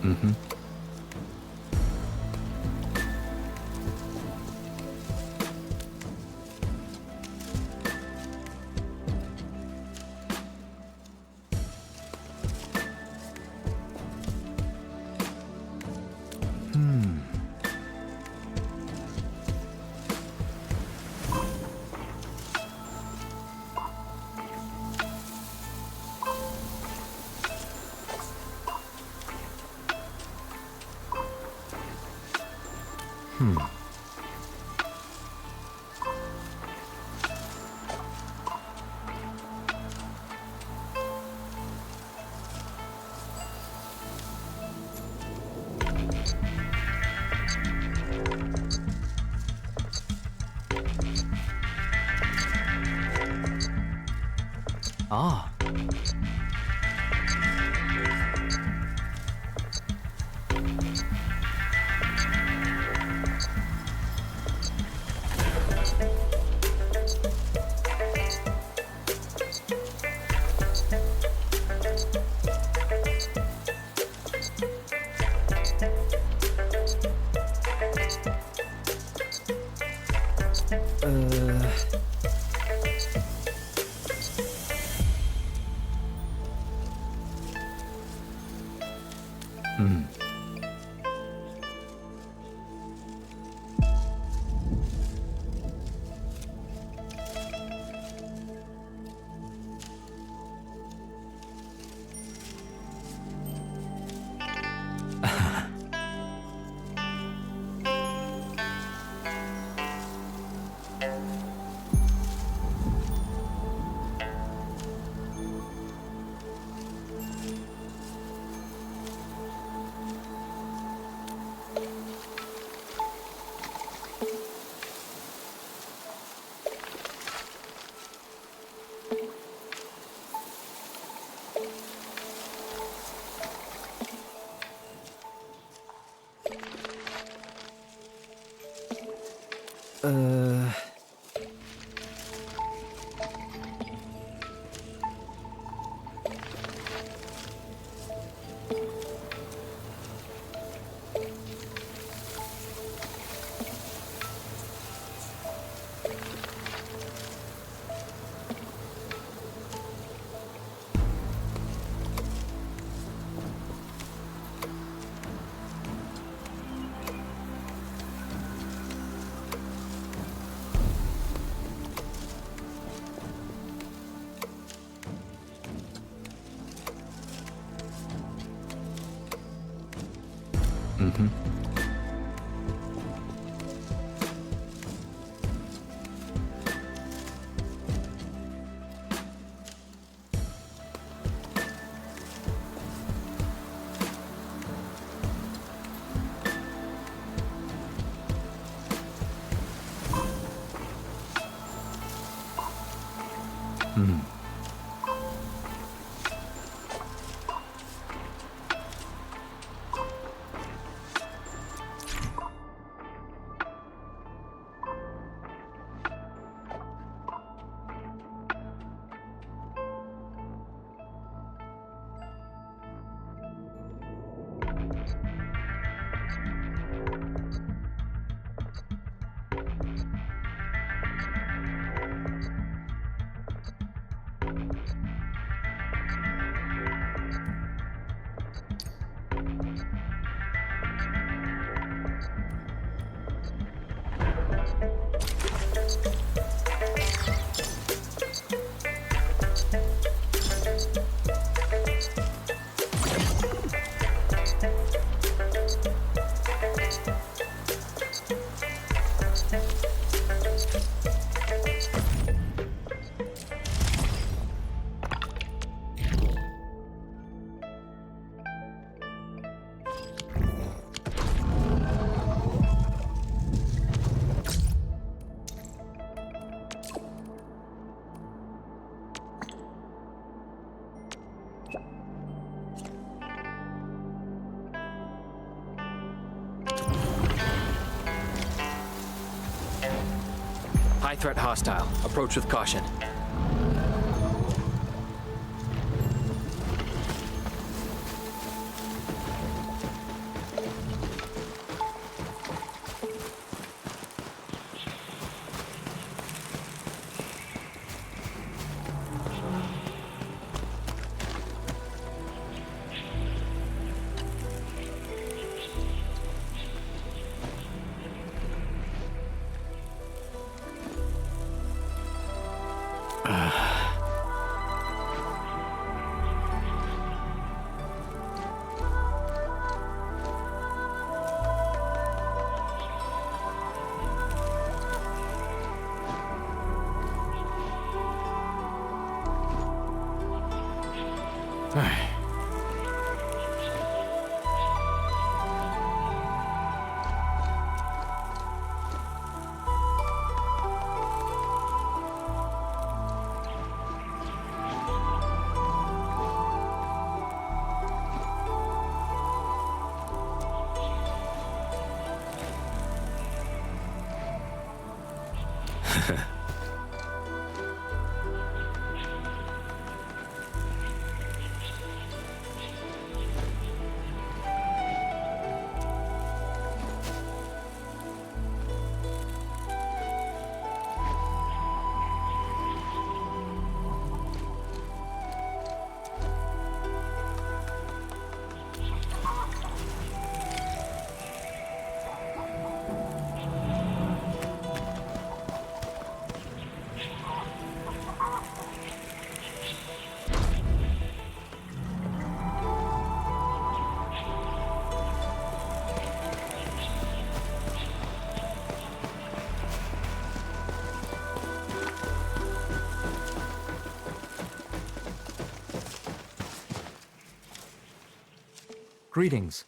Mhm. Ah. High threat hostile. Approach with caution. Greetings.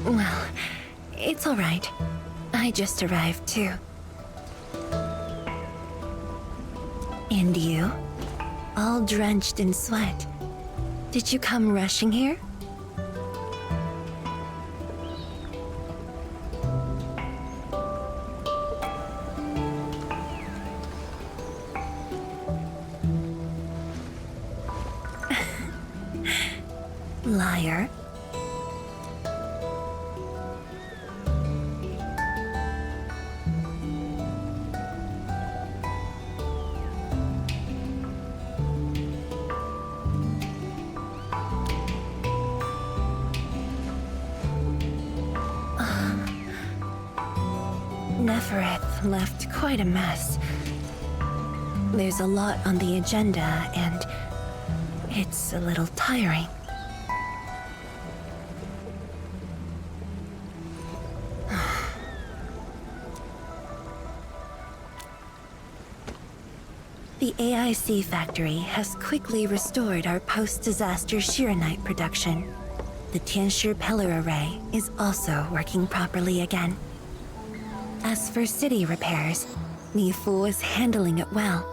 Well, it's all right. I just arrived, too. And you? All drenched in sweat. Did you come rushing here? Liar. Nefareths left quite a mess. There's a lot on the agenda, and it's a little tiring. The AIC factory has quickly restored our post-disaster Shironite production. The Tianshi pillar array is also working properly again. As for city repairs, Nifu is handling it well,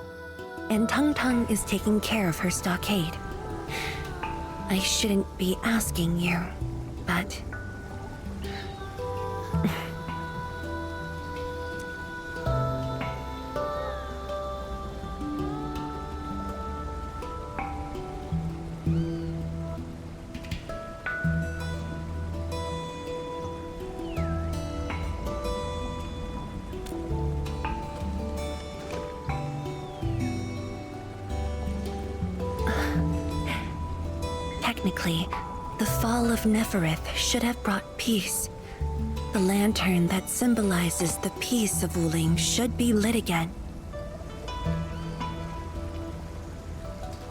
and Tung Tung is taking care of her stockade. I shouldn't be asking you, but... Technically, the fall of Nefareth should have brought peace. The lantern that symbolizes the peace of Wooling should be lit again.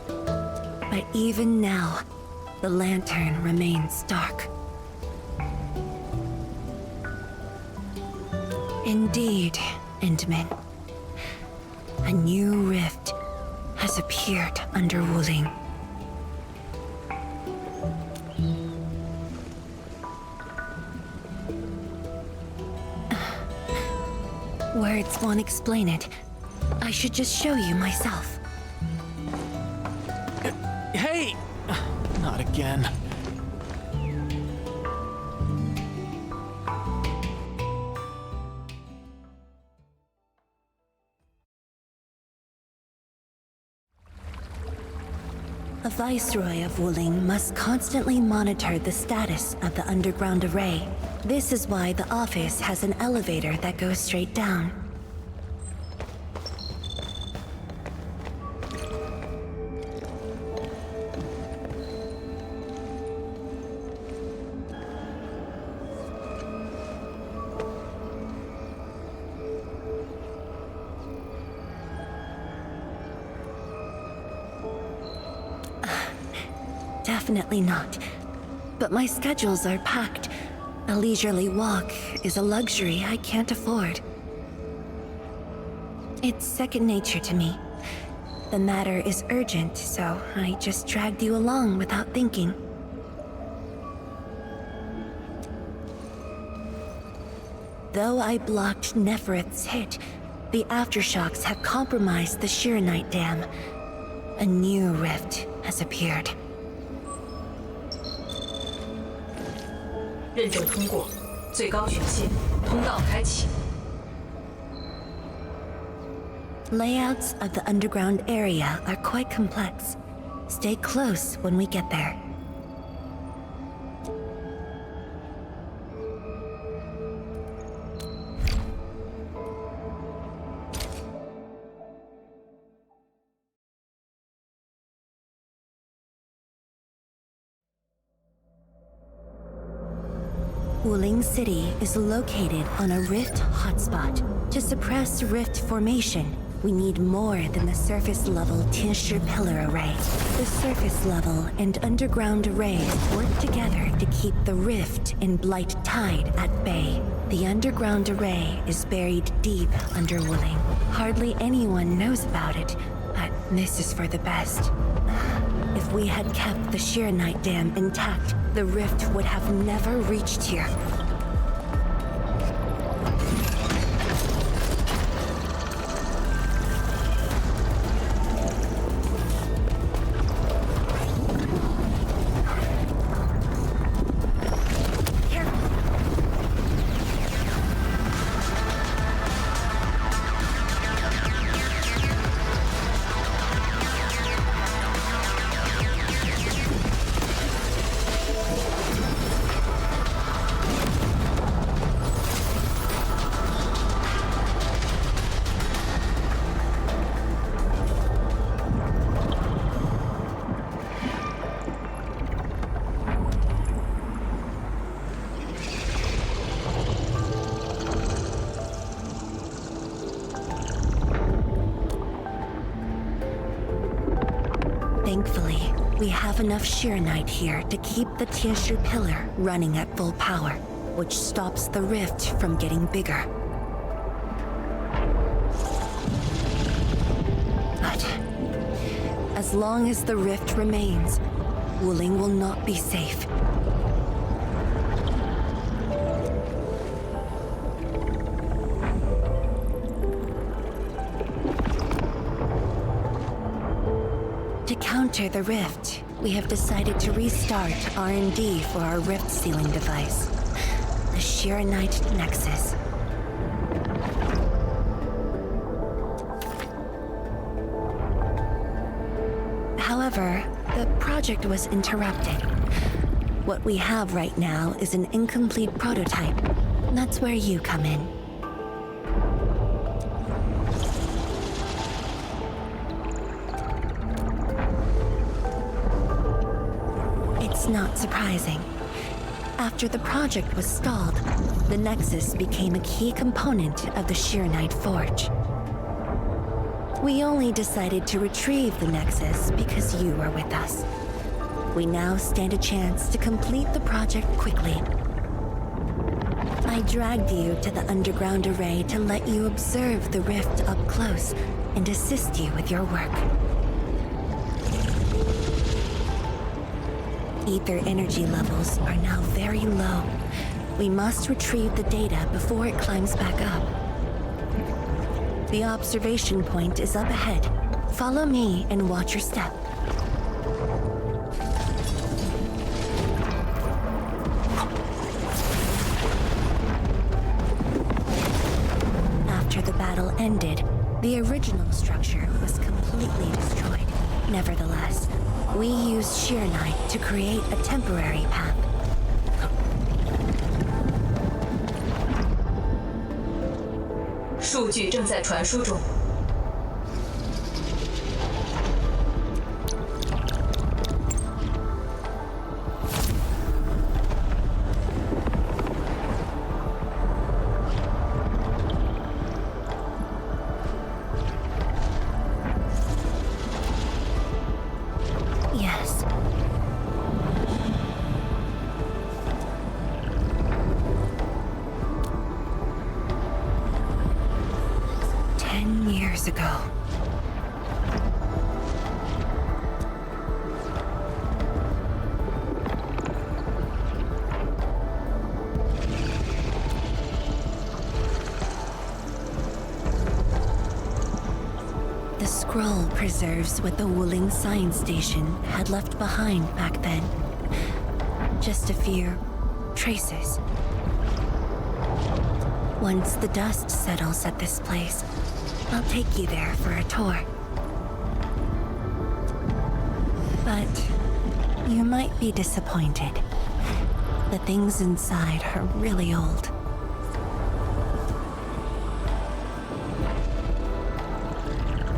But even now, the lantern remains dark. Indeed, Endman. A new rift has appeared under Wooling. Words won't explain it. I should just show you myself. Hey! Not again. A viceroy of Wooling must constantly monitor the status of the underground array. This is why the office has an elevator that goes straight down. Definitely not. But my schedules are packed. A leisurely walk is a luxury I can't afford. It's second nature to me. The matter is urgent, so I just dragged you along without thinking. Though I blocked Nefareth's hit, the aftershocks have compromised the Shironite dam. A new rift has appeared. 认证通过，最高权限，通道开启。 Layouts of the underground area are quite complex. Stay close when we get there. Wooling City is located on a rift hotspot. To suppress rift formation, we need more than the surface-level Tianshi pillar array. The surface-level and underground arrays work together to keep the rift and blight tide at bay. The underground array is buried deep under Wooling. Hardly anyone knows about it, but this is for the best. If we had kept the Shironite dam intact, the rift would have never reached here. Thankfully, we have enough Shironite here to keep the Tianshi pillar running at full power, which stops the rift from getting bigger. But as long as the rift remains, Wooling will not be safe. To counter the rift, we have decided to restart R&D for our rift sealing device, the Shironite Nexus. However, the project was interrupted. What we have right now is an incomplete prototype. That's where you come in. It's not surprising. After the project was stalled, the Nexus became a key component of the Shironite Forge. We only decided to retrieve the Nexus because you were with us. We now stand a chance to complete the project quickly. I dragged you to the underground array to let you observe the rift up close and assist you with your work. Ether energy levels are now very low. We must retrieve the data before it climbs back up. The observation point is up ahead. Follow me and watch your step. After the battle ended, the original structure was completely destroyed. Nevertheless, we used Shironite to create a temporary path.数据正在传输中。Yes. Years ago. The scroll preserves what the Wooling science station had left behind back then. Just a few traces. Once the dust settles at this place, I'll take you there for a tour. But you might be disappointed. The things inside are really old.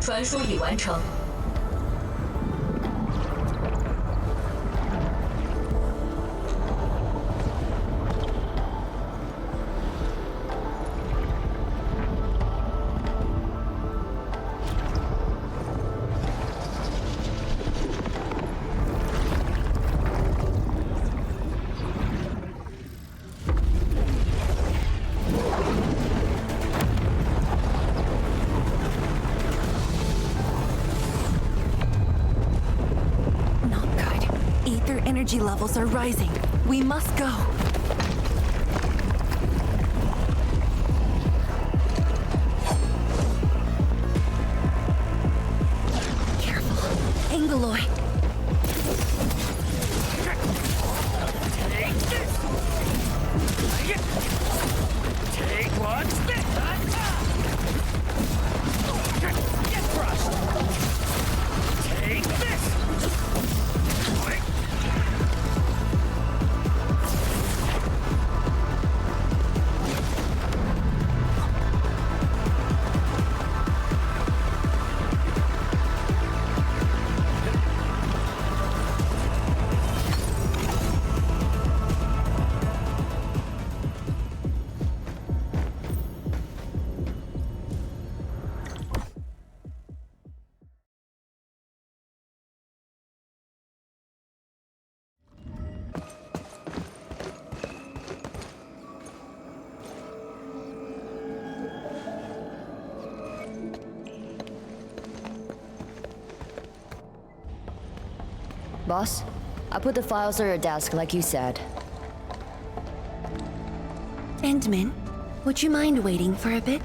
"传输已完成。Energy levels are rising. We must go. Careful. Angeloy. Take one spit! Get crushed! Take this! Boss, I put the files on your desk like you said. Endman, would you mind waiting for a bit?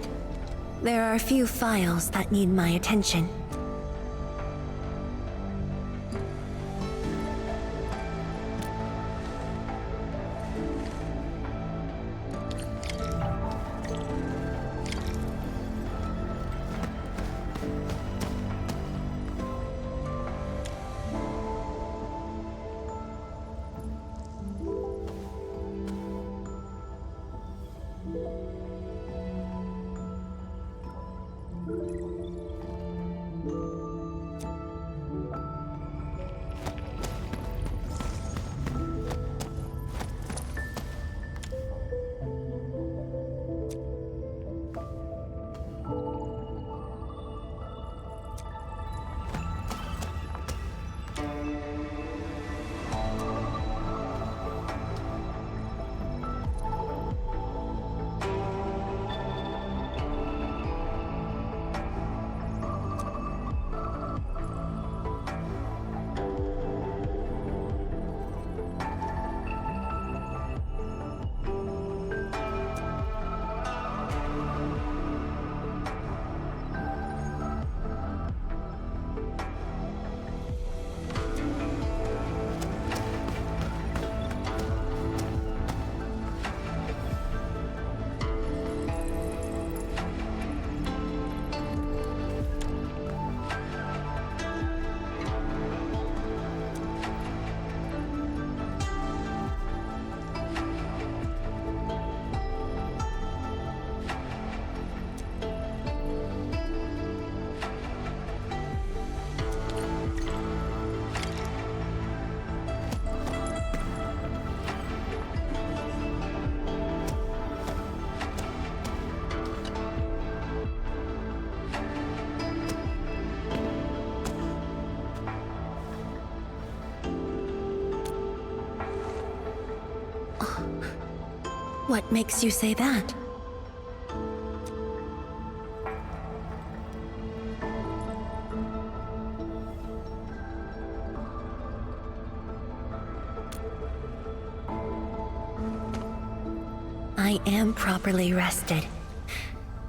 There are a few files that need my attention. What makes you say that? I am properly rested.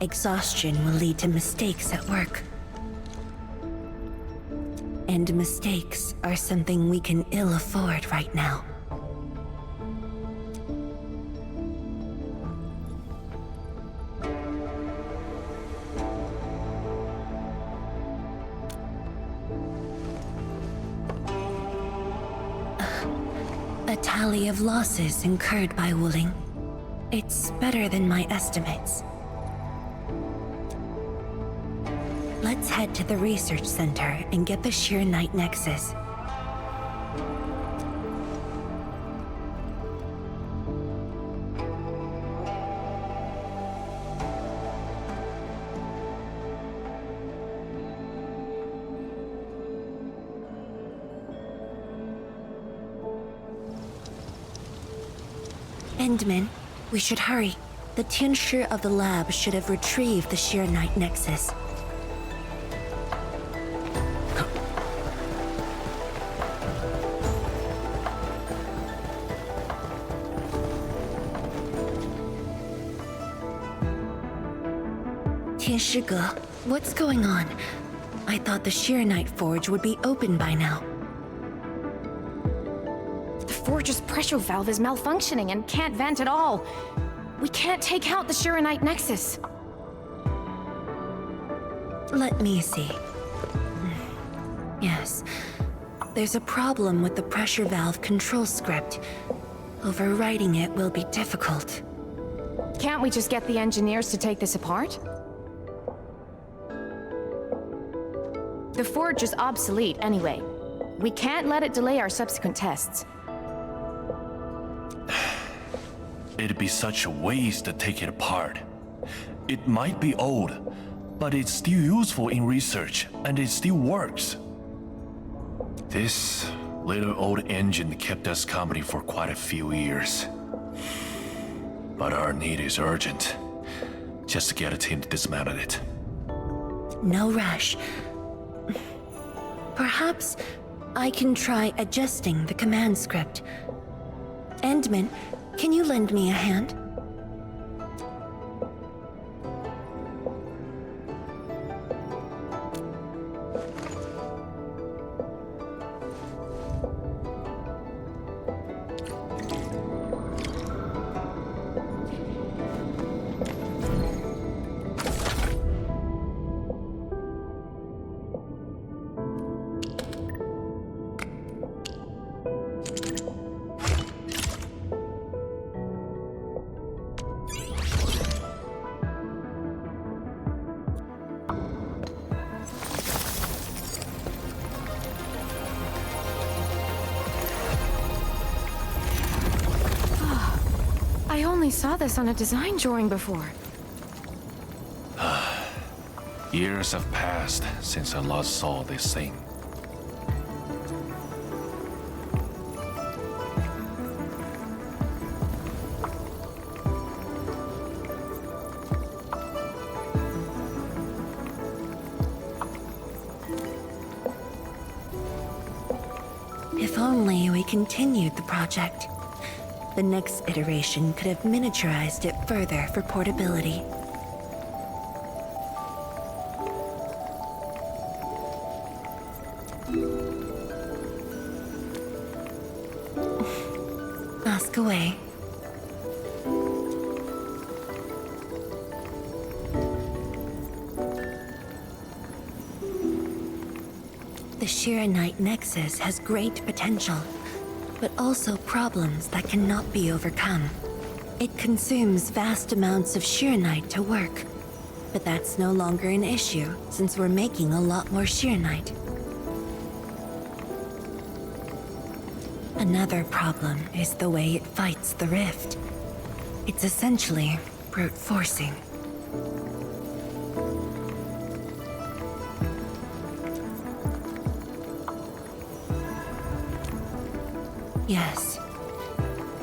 Exhaustion will lead to mistakes at work. And mistakes are something we can ill afford right now. A tally of losses incurred by Wooling. It's better than my estimates. Let's head to the research center and get the Shironite Nexus. Endman, we should hurry. The tincture of the lab should have retrieved the Shironite Nexus. Tianshige, what's going on? I thought the Shironite forge would be open by now. The forge's pressure valve is malfunctioning and can't vent at all. We can't take out the Shironite Nexus. Let me see. Yes. There's a problem with the pressure valve control script. Overwriting it will be difficult. Can't we just get the engineers to take this apart? The forge is obsolete anyway. We can't let it delay our subsequent tests. It'd be such a waste to take it apart. It might be old, but it's still useful in research, and it still works. This little old engine kept us company for quite a few years. But our need is urgent. Just to get a team to dismantle it. No rush. Perhaps I can try adjusting the command script. Endman, can you lend me a hand? I only saw this on a design drawing before. Years have passed since I last saw this thing. If only we continued the project. The next iteration could have miniaturized it further for portability. Ask away. The Shironite Nexus has great potential, but also problems that cannot be overcome. It consumes vast amounts of Shironite to work, but that's no longer an issue since we're making a lot more Shironite. Another problem is the way it fights the rift. It's essentially brute forcing. Yes.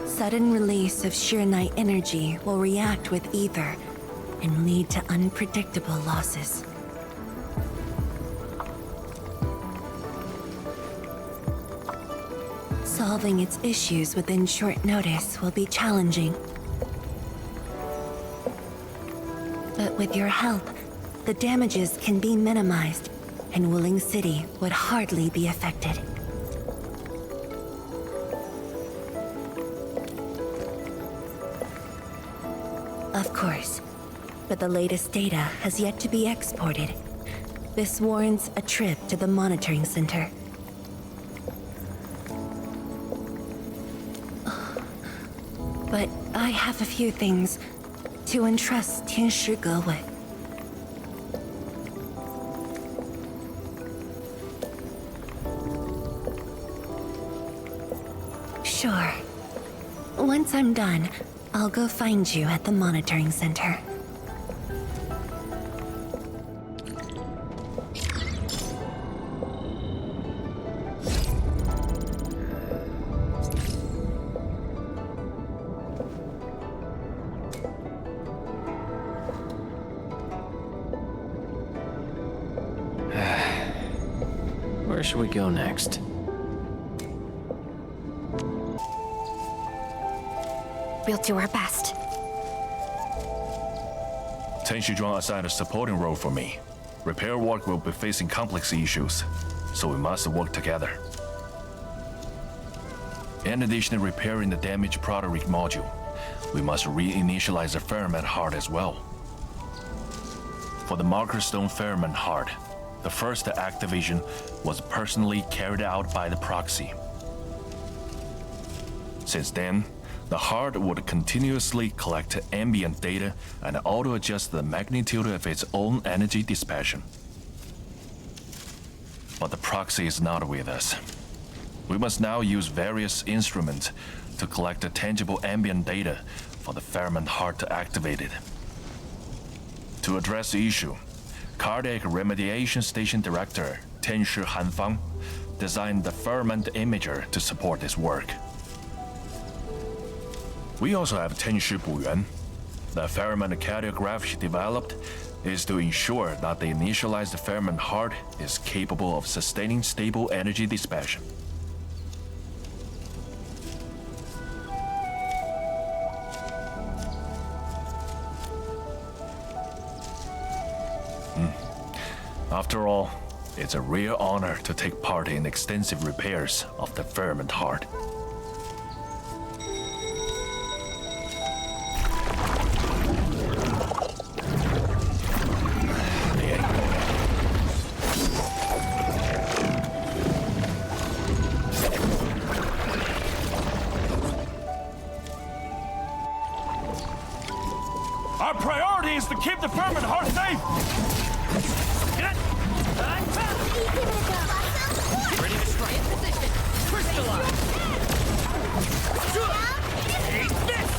Sudden release of Shironite energy will react with ether and lead to unpredictable losses. Solving its issues within short notice will be challenging. But with your help, the damages can be minimized, and Wooling City would hardly be affected. Of course, but the latest data has yet to be exported. This warrants a trip to the monitoring center. But I have a few things to entrust Tianshige with. Sure. Once I'm done, I'll go find you at the monitoring center. Where should we go next? We'll do our best. Ten Shizhuang assigned a supporting role for me. Repair work will be facing complex issues, so we must work together. In addition to repairing the damaged product rig module, we must reinitialize the Ferment heart as well. For the marker stone Ferment heart, the first activation was personally carried out by the proxy. Since then, the heart would continuously collect ambient data and auto-adjust the magnitude of its own energy dissipation. But the proxy is not with us. We must now use various instruments to collect the tangible ambient data for the Ferment heart to activate it. To address the issue, Cardiac Remediation Station Director Tenshi Hanfang designed the Ferment imager to support this work. We also have Tenshi Buyuan. The Ferment cardiograph she developed is to ensure that the initialized Ferment heart is capable of sustaining stable energy dissipation. After all, it's a real honor to take part in extensive repairs of the Ferment heart. Our priority is to keep the Ferment heart safe! Ready to strike. In position. Crystallize. Take this!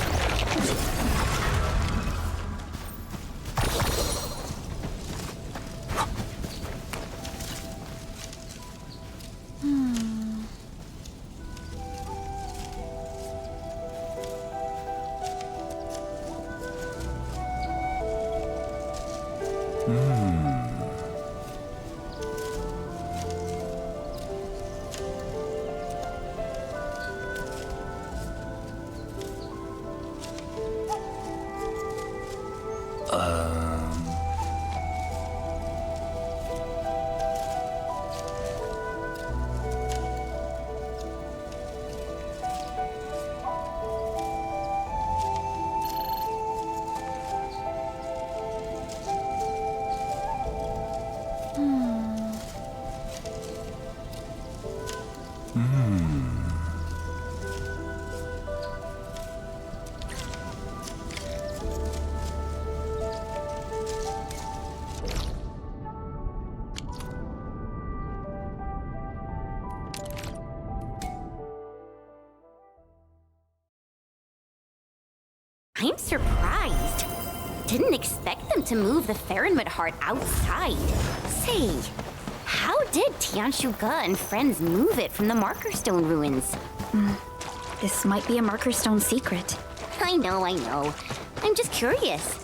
I'm surprised. Didn't expect them to move the Ferment heart outside. Say, how did Tianshu Ge and friends move it from the Marker Stone ruins? This might be a Marker Stone secret. I know. I'm just curious.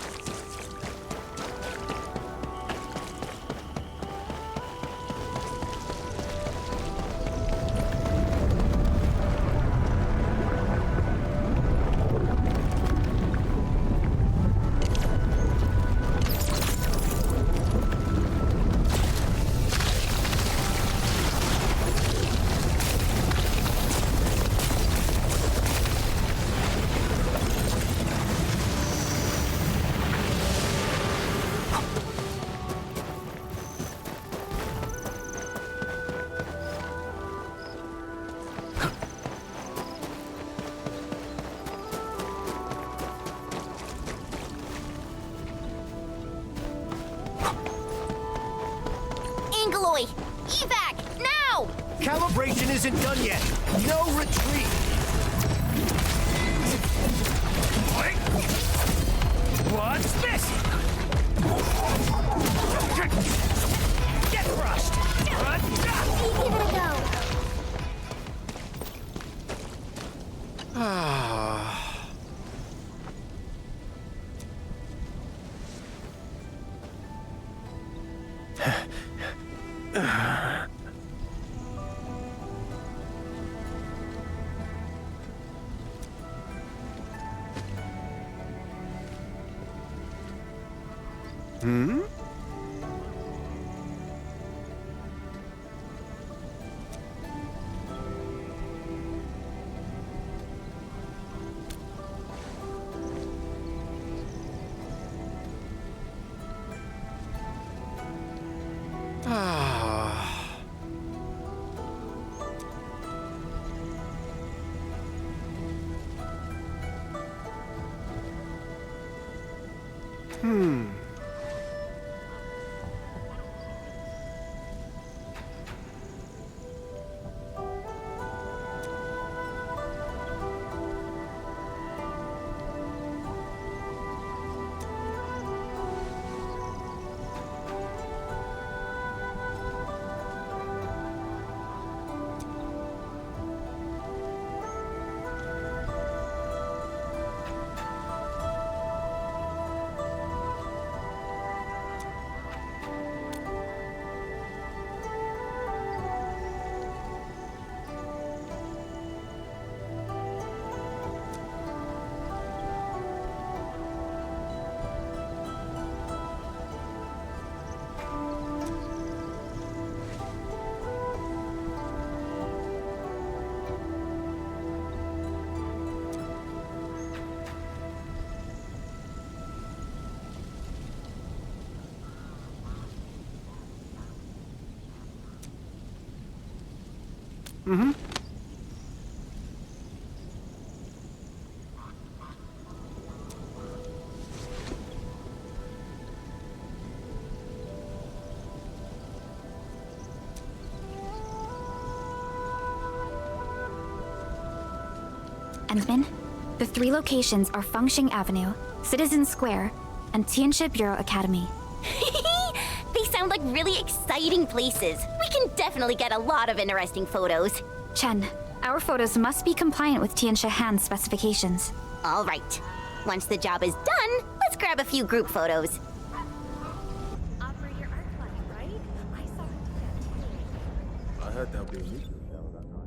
Evac, now! Calibration isn't done yet. No retreat. Wait. What's this? Get crushed. Give it a go. Endman, the 3 locations are Fengxing Avenue, Citizen Square, and Tianxia Bureau Academy. They sound like really exciting places. We can definitely get a lot of interesting photos. Chen, our photos must be compliant with Tianxia Han's specifications. All right. Once the job is done, let's grab a few group photos. Operator Arclight, right? I saw her do that. I heard there'll be a nuclear shower that night.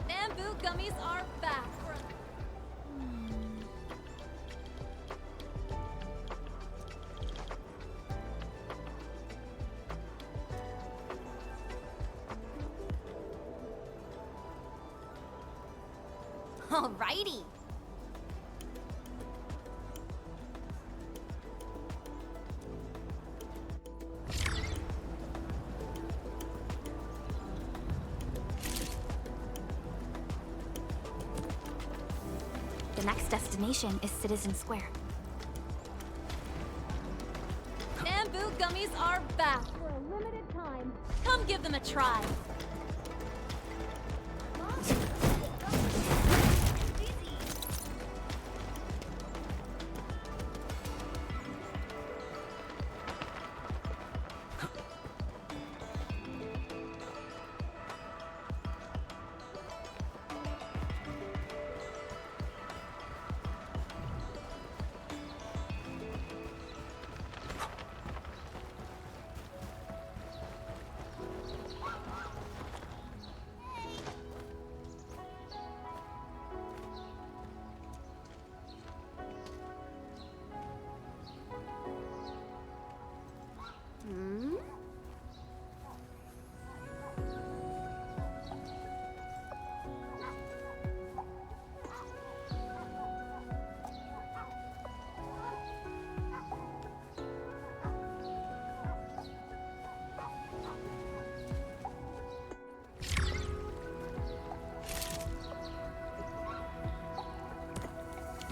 Bamboo gummies are back. Alrighty. The next destination is Citizen Square. Bamboo gummies are back for a limited time. Come give them a try.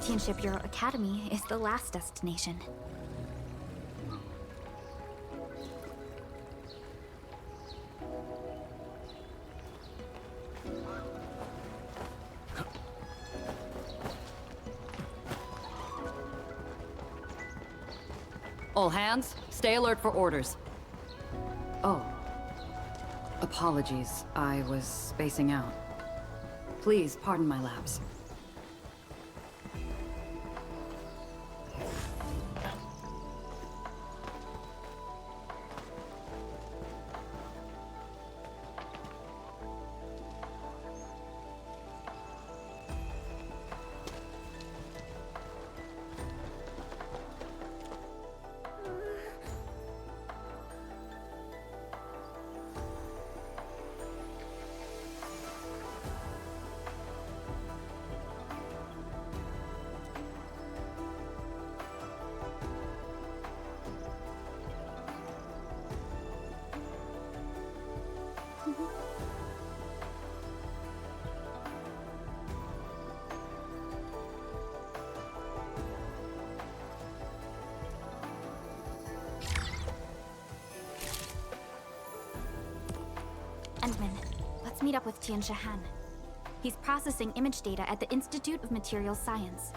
Tianxia Bureau Academy is the last destination. All hands, stay alert for orders. Oh. Apologies, I was spacing out. Please pardon my lapse. Endman, let's meet up with Tianxia Han. He's processing image data at the Institute of Materials Science.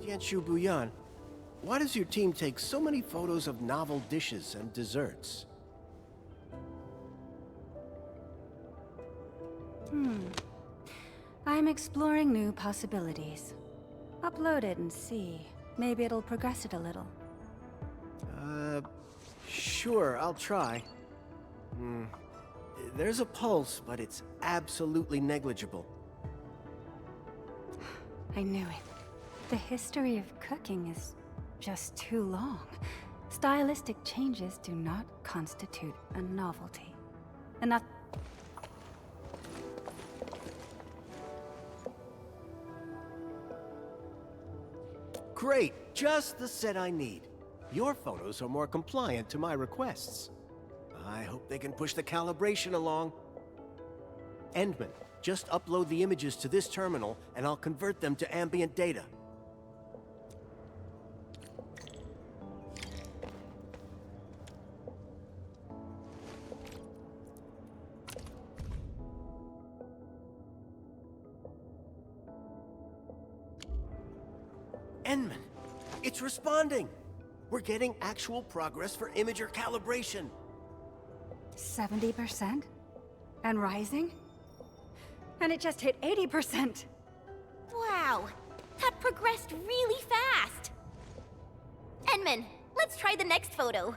Tianxia Buyan, why does your team take so many photos of novel dishes and desserts? I'm exploring new possibilities. Upload it and see. Maybe it'll progress it a little. Sure, I'll try. There's a pulse, but it's absolutely negligible. I knew it. The history of cooking is just too long. Stylistic changes do not constitute a novelty. Enough. Great! Just the set I need. Your photos are more compliant to my requests. I hope they can push the calibration along. Endman, just upload the images to this terminal, and I'll convert them to ambient data. Inmitten, it's responding! We're getting actual progress for imager calibration. 70%? And rising? And it just hit 80%! Wow, that progressed really fast! Inmitten, let's try the next photo.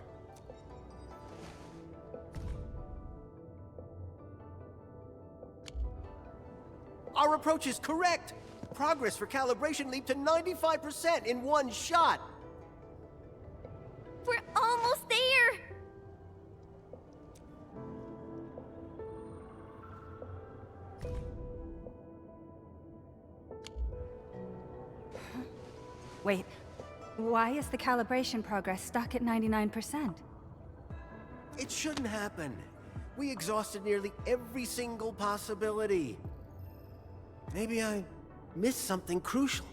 Our approach is correct! Progress for calibration leaped to 95% in one shot! We're almost there! Wait, why is the calibration progress stuck at 99%? It shouldn't happen. We exhausted nearly every single possibility. Maybe I missed something crucial.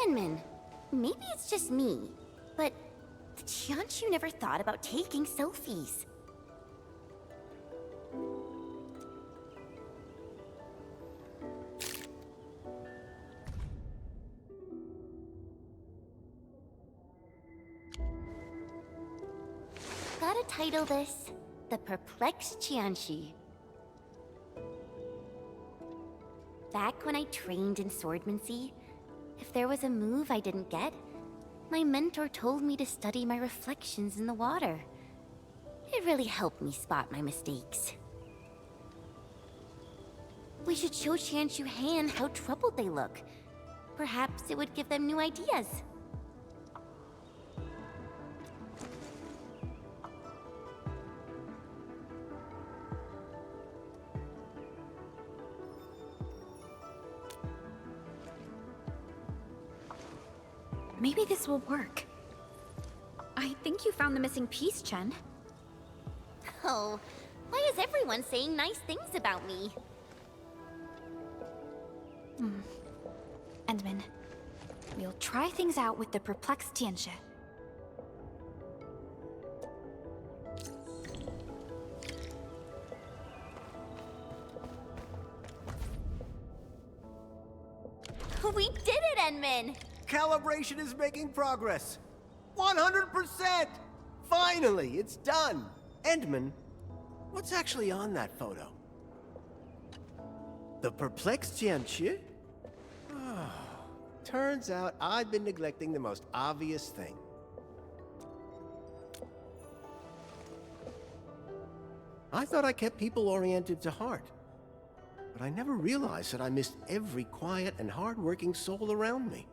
Inmitten, maybe it's just me, but the Tianshu never thought about taking selfies. Gotta title this, The Perplexed Tianshi. Back when I trained in swordsmancy, if there was a move I didn't get, my mentor told me to study my reflections in the water. It really helped me spot my mistakes. We should show Tianshu Han how troubled they look. Perhaps it would give them new ideas. Maybe this will work. I think you found the missing piece, Chen. Oh, why is everyone saying nice things about me? Endman, we'll try things out with the perplexed Tianshi. We did it, Inmitten! Calibration is making progress. 100%! Finally, it's done. Inmitten, what's actually on that photo? The perplexed Tianshi? Oh, turns out I've been neglecting the most obvious thing. I thought I kept people oriented to heart. But I never realized that I missed every quiet and hard-working soul around me.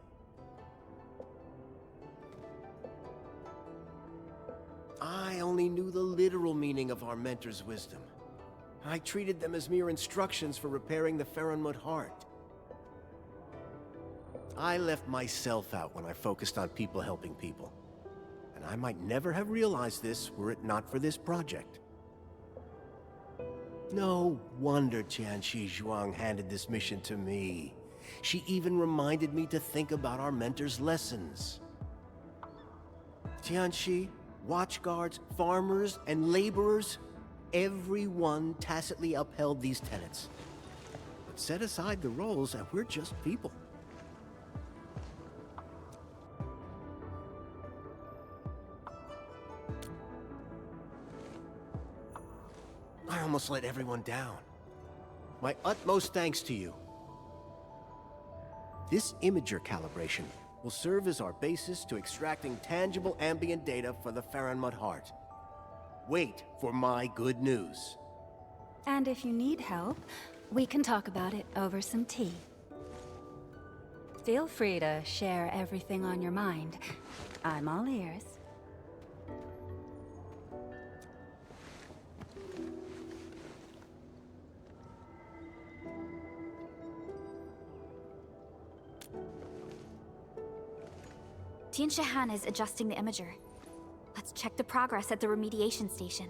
I only knew the literal meaning of our mentor's wisdom. I treated them as mere instructions for repairing the Ferment heart. I left myself out when I focused on people helping people. And I might never have realized this were it not for this project. No wonder Tianshi Zhuang handed this mission to me. She even reminded me to think about our mentor's lessons. Tianshi, watchguards, farmers, and laborers, everyone tacitly upheld these tenets. But set aside the roles and we're just people. I almost let everyone down. My utmost thanks to you. This imager calibration will serve as our basis to extracting tangible ambient data for the Ferment heart. Wait for my good news. And if you need help, we can talk about it over some tea. Feel free to share everything on your mind. I'm all ears. Tianshi Han is adjusting the imager. Let's check the progress at the remediation station.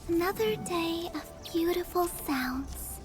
Another day of beautiful sounds.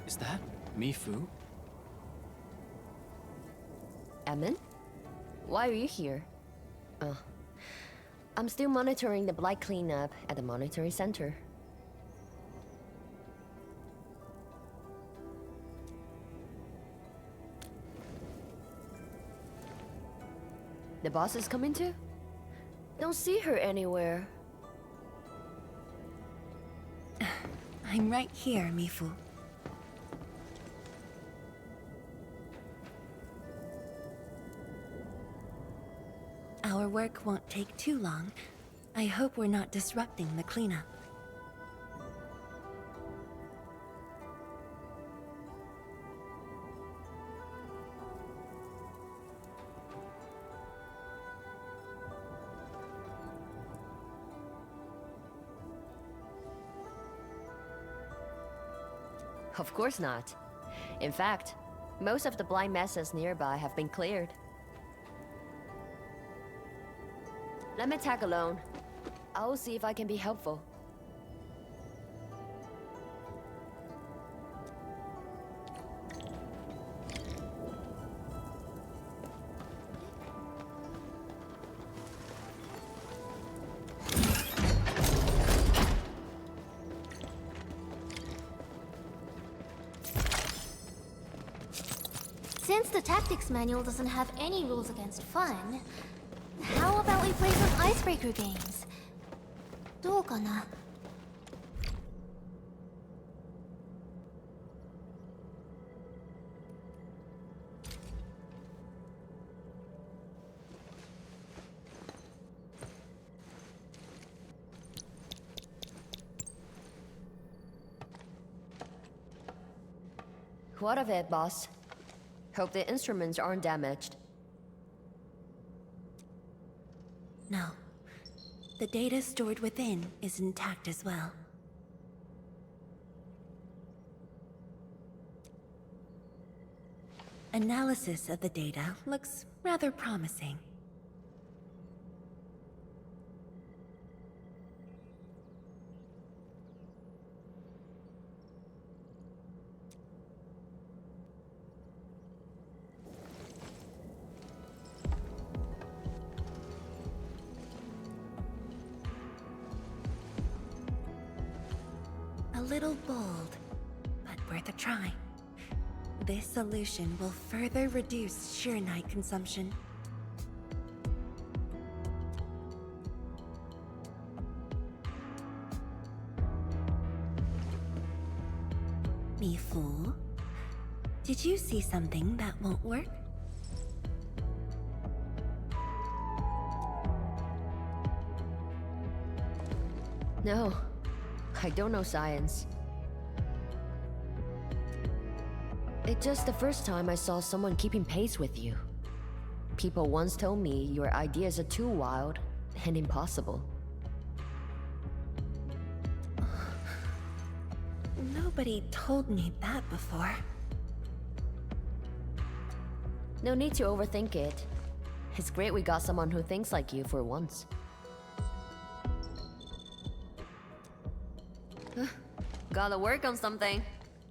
Is that Mifu? Edmund? Why are you here? I'm still monitoring the blight cleanup at the monitoring center. The boss is coming too? Don't see her anywhere. I'm right here, Mifu. Our work won't take too long. I hope we're not disrupting the cleanup. Of course not. In fact, most of the blind messes nearby have been cleared. Let me tag along. I'll see if I can be helpful. Since the tactics manual doesn't have any rules against fun, how about we play some icebreaker games? どうかな? What of it, boss? Hope the instruments aren't damaged. No. The data stored within is intact as well. Analysis of the data looks rather promising. A little bold, but worth a try. This solution will further reduce Shironite consumption. Me fool? Did you see something that won't work? No, I don't know science. It's just the first time I saw someone keeping pace with you. People once told me your ideas are too wild and impossible. Nobody told me that before. No need to overthink it. It's great we got someone who thinks like you for once. Gotta work on something.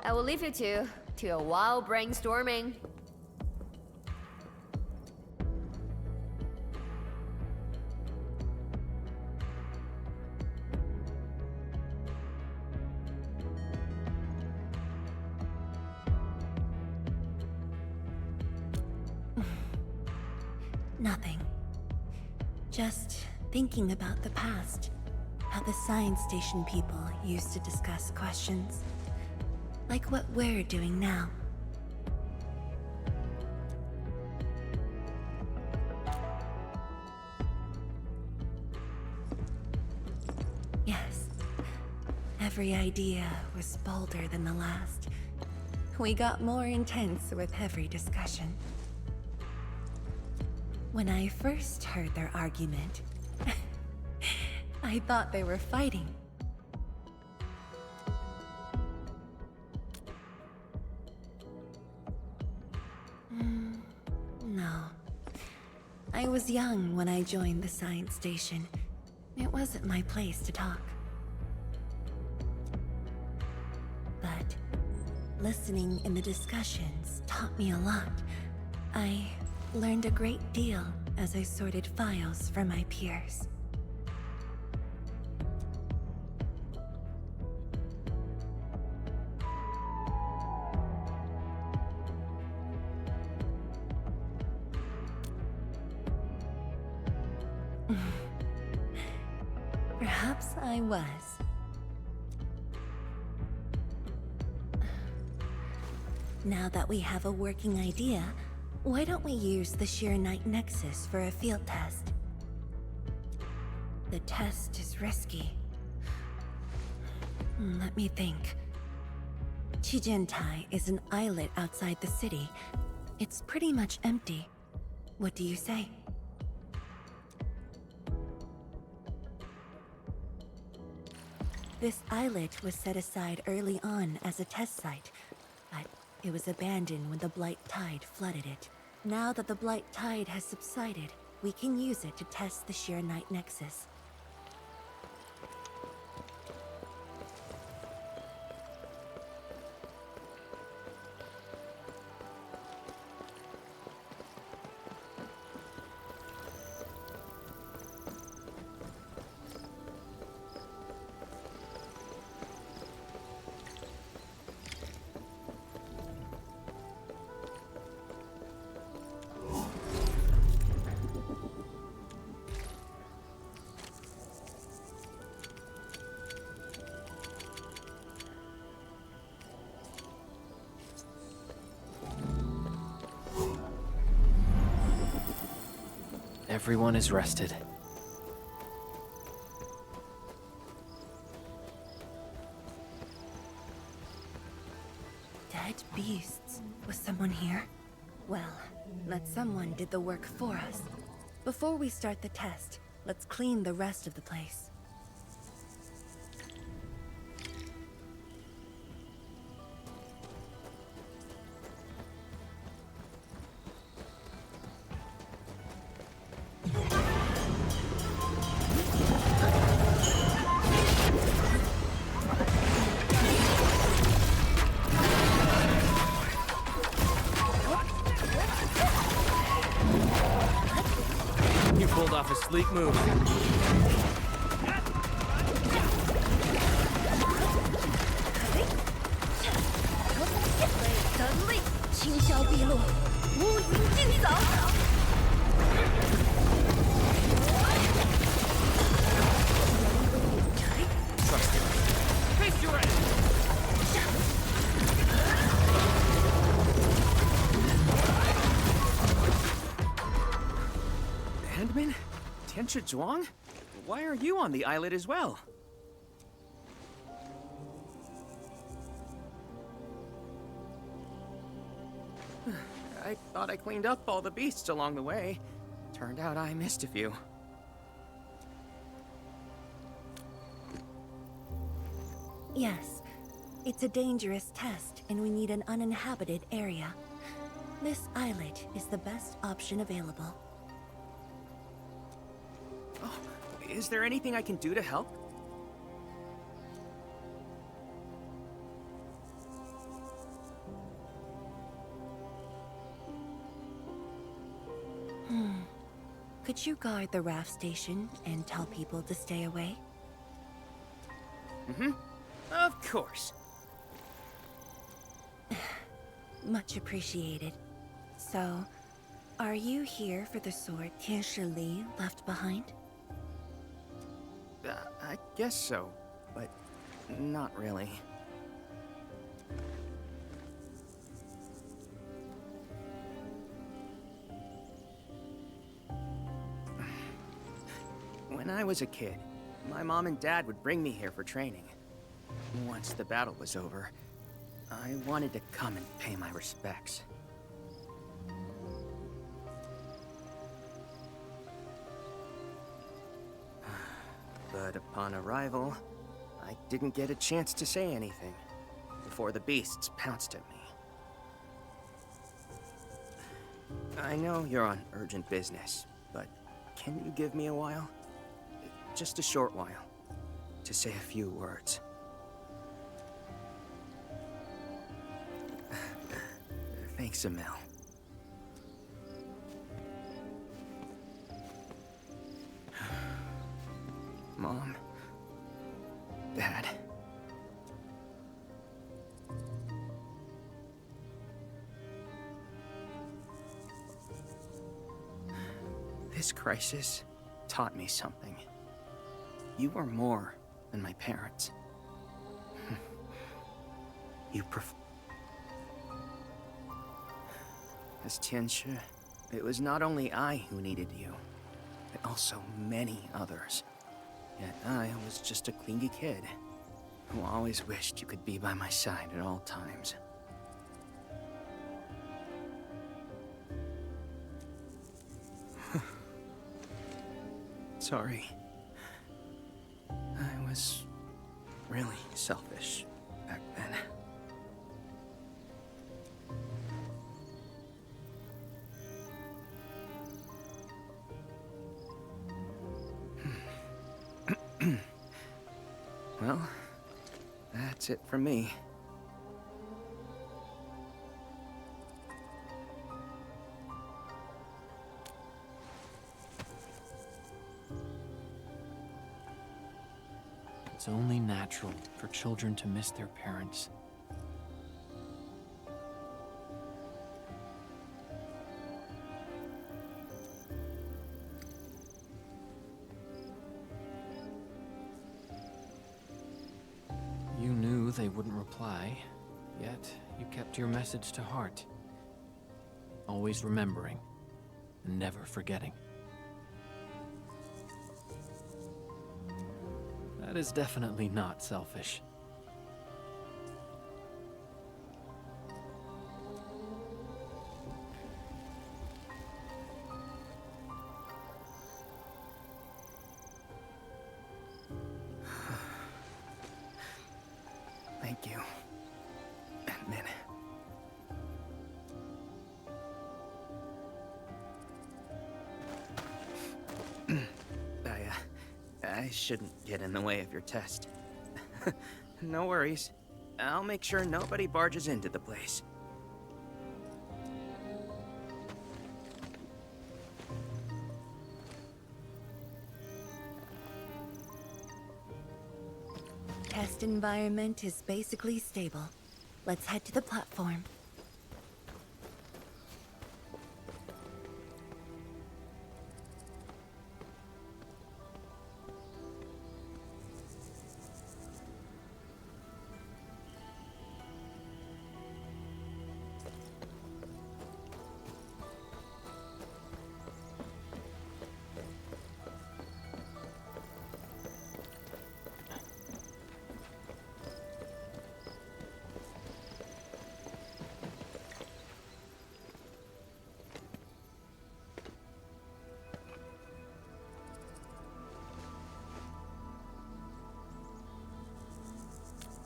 I will leave you to a wild brainstorming. Nothing. Just thinking about the past. How the science station people used to discuss questions. Like what we're doing now. Yes. Every idea was bolder than the last. We got more intense with every discussion. When I first heard their argument, I thought they were fighting. No. I was young when I joined the science station. It wasn't my place to talk. But listening in the discussions taught me a lot. I learned a great deal as I sorted files for my peers. Perhaps I was. Now that we have a working idea, why don't we use the Shironite Nexus for a field test? The test is risky. Let me think. Chijentai is an islet outside the city. It's pretty much empty. What do you say? This islet was set aside early on as a test site, but it was abandoned when the Blight Tide flooded it. Now that the Blight Tide has subsided, we can use it to test the Shironite Nexus. Everyone is rested. Dead beasts. Was someone here? Well, that someone did the work for us. Before we start the test, let's clean the rest of the place. Off a sleek move. Trust him. Face your end. Handman? Tianshi Zhuang? Why are you on the islet as well? I thought I cleaned up all the beasts along the way. Turned out I missed a few. Yes, it's a dangerous test, and we need an uninhabited area. This islet is the best option available. Oh, is there anything I can do to help? Could you guard the raft station and tell people to stay away? Of course. Much appreciated. So, are you here for the sword Tianshi Li left behind? I guess so, but not really. When I was a kid, my mom and dad would bring me here for training. Once the battle was over, I wanted to come and pay my respects. But upon arrival, I didn't get a chance to say anything before the beasts pounced at me. I know you're on urgent business, but can you give me a while? Just a short while, to say a few words. Thanks, Emil. Mom. Dad. This crisis taught me something. You are more than my parents. As Tianshi, it was not only I who needed you, but also many others. Yet I was just a clingy kid who always wished you could be by my side at all times. Sorry. I was really selfish back then. Well, that's it from me. It's only natural for children to miss their parents. You knew they wouldn't reply, yet you kept your message to heart. Always remembering, and never forgetting. That is definitely not selfish. Thank you, Endman. I shouldn't get in the way of your test. No worries. I'll make sure nobody barges into the place. Test environment is basically stable. Let's head to the platform.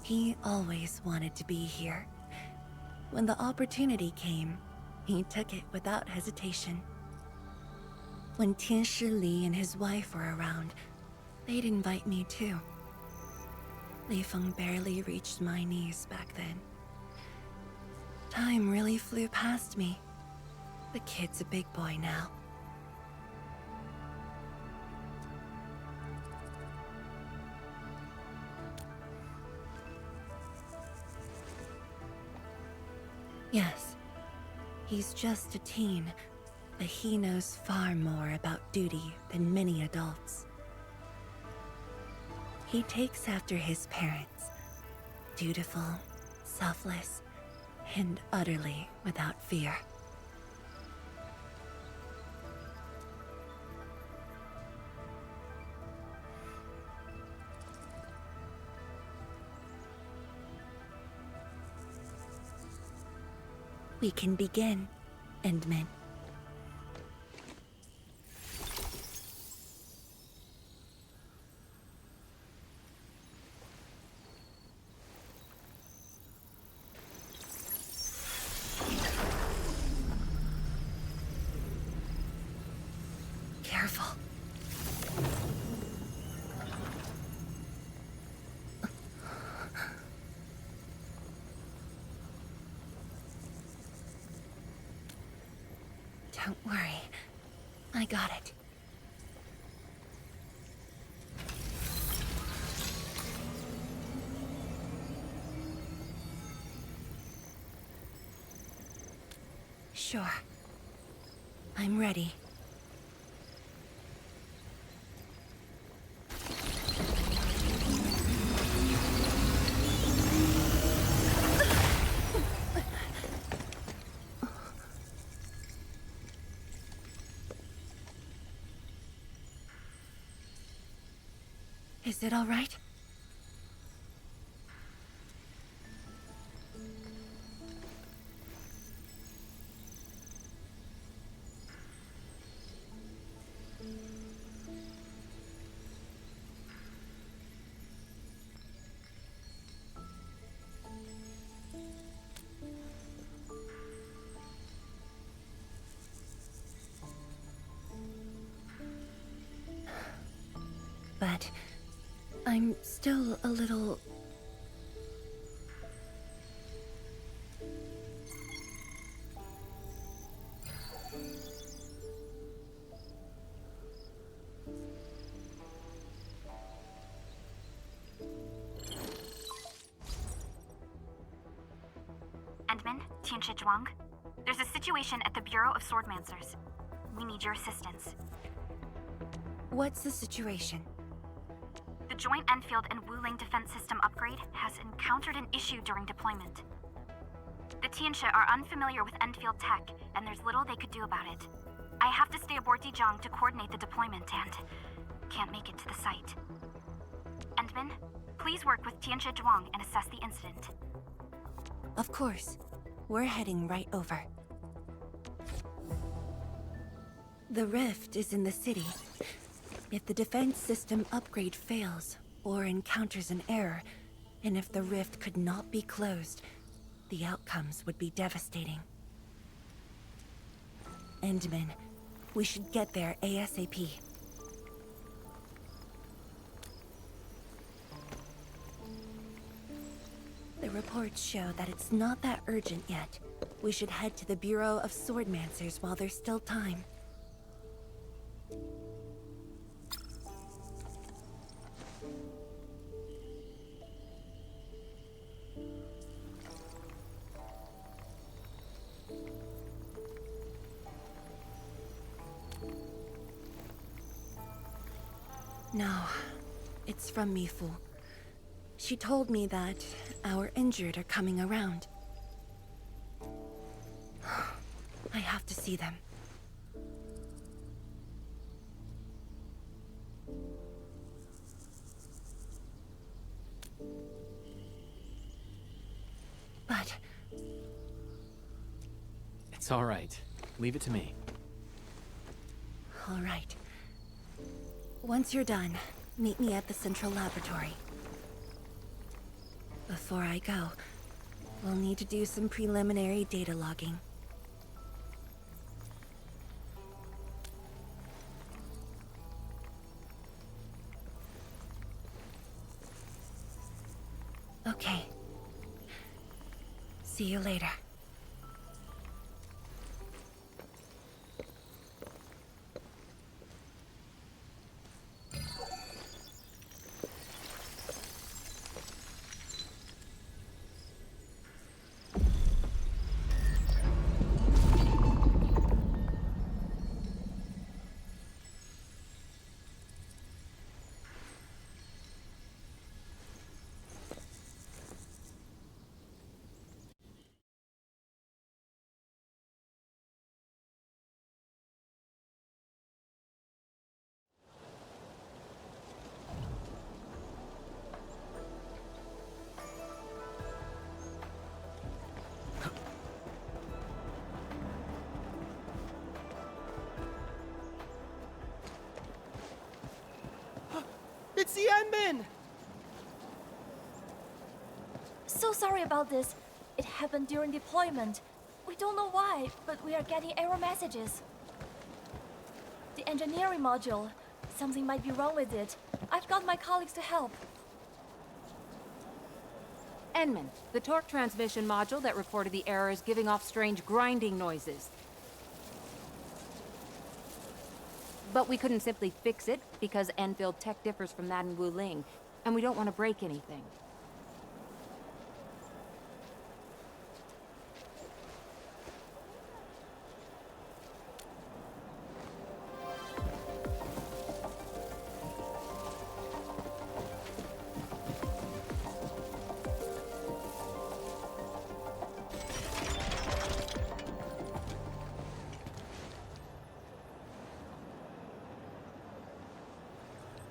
He always wanted to be here. When the opportunity came, he took it without hesitation. When Tianshi Li and his wife were around, they'd invite me too. Li Feng barely reached my knees back then. Time really flew past me. The kid's a big boy now. Yes, he's just a teen, but he knows far more about duty than many adults. He takes after his parents, dutiful, selfless, and utterly without fear. We can begin, Endman. Careful. Don't worry. I got it. Sure. I'm ready. Is it all right? But I'm still a little... Endman, Tianxia Zhuang. There's a situation at the Bureau of Swordmancers. We need your assistance. What's the situation? The joint Enfield and Wooling defense system upgrade has encountered an issue during deployment. The Tianxia are unfamiliar with Enfield tech, and there's little they could do about it. I have to stay aboard Dijiang to coordinate the deployment and can't make it to the site. Endman, please work with Tianxia Zhuang and assess the incident. Of course. We're heading right over. The rift is in the city. If the defense system upgrade fails, or encounters an error, and if the rift could not be closed, the outcomes would be devastating. Endman, we should get there ASAP. The reports show that it's not that urgent yet. We should head to the Bureau of Swordmancers while there's still time. No, it's from Mifu. She told me that our injured are coming around. I have to see them. But... It's all right. Leave it to me. All right. Once you're done, meet me at the central laboratory. Before I go, we'll need to do some preliminary data logging. Okay. See you later. It's the Endman! So sorry about this. It happened during deployment. We don't know why, but we are getting error messages. The engineering module. Something might be wrong with it. I've got my colleagues to help. Endman, the torque transmission module that reported the error is giving off strange grinding noises. But we couldn't simply fix it because Enfield tech differs from that in Wooling, and we don't want to break anything.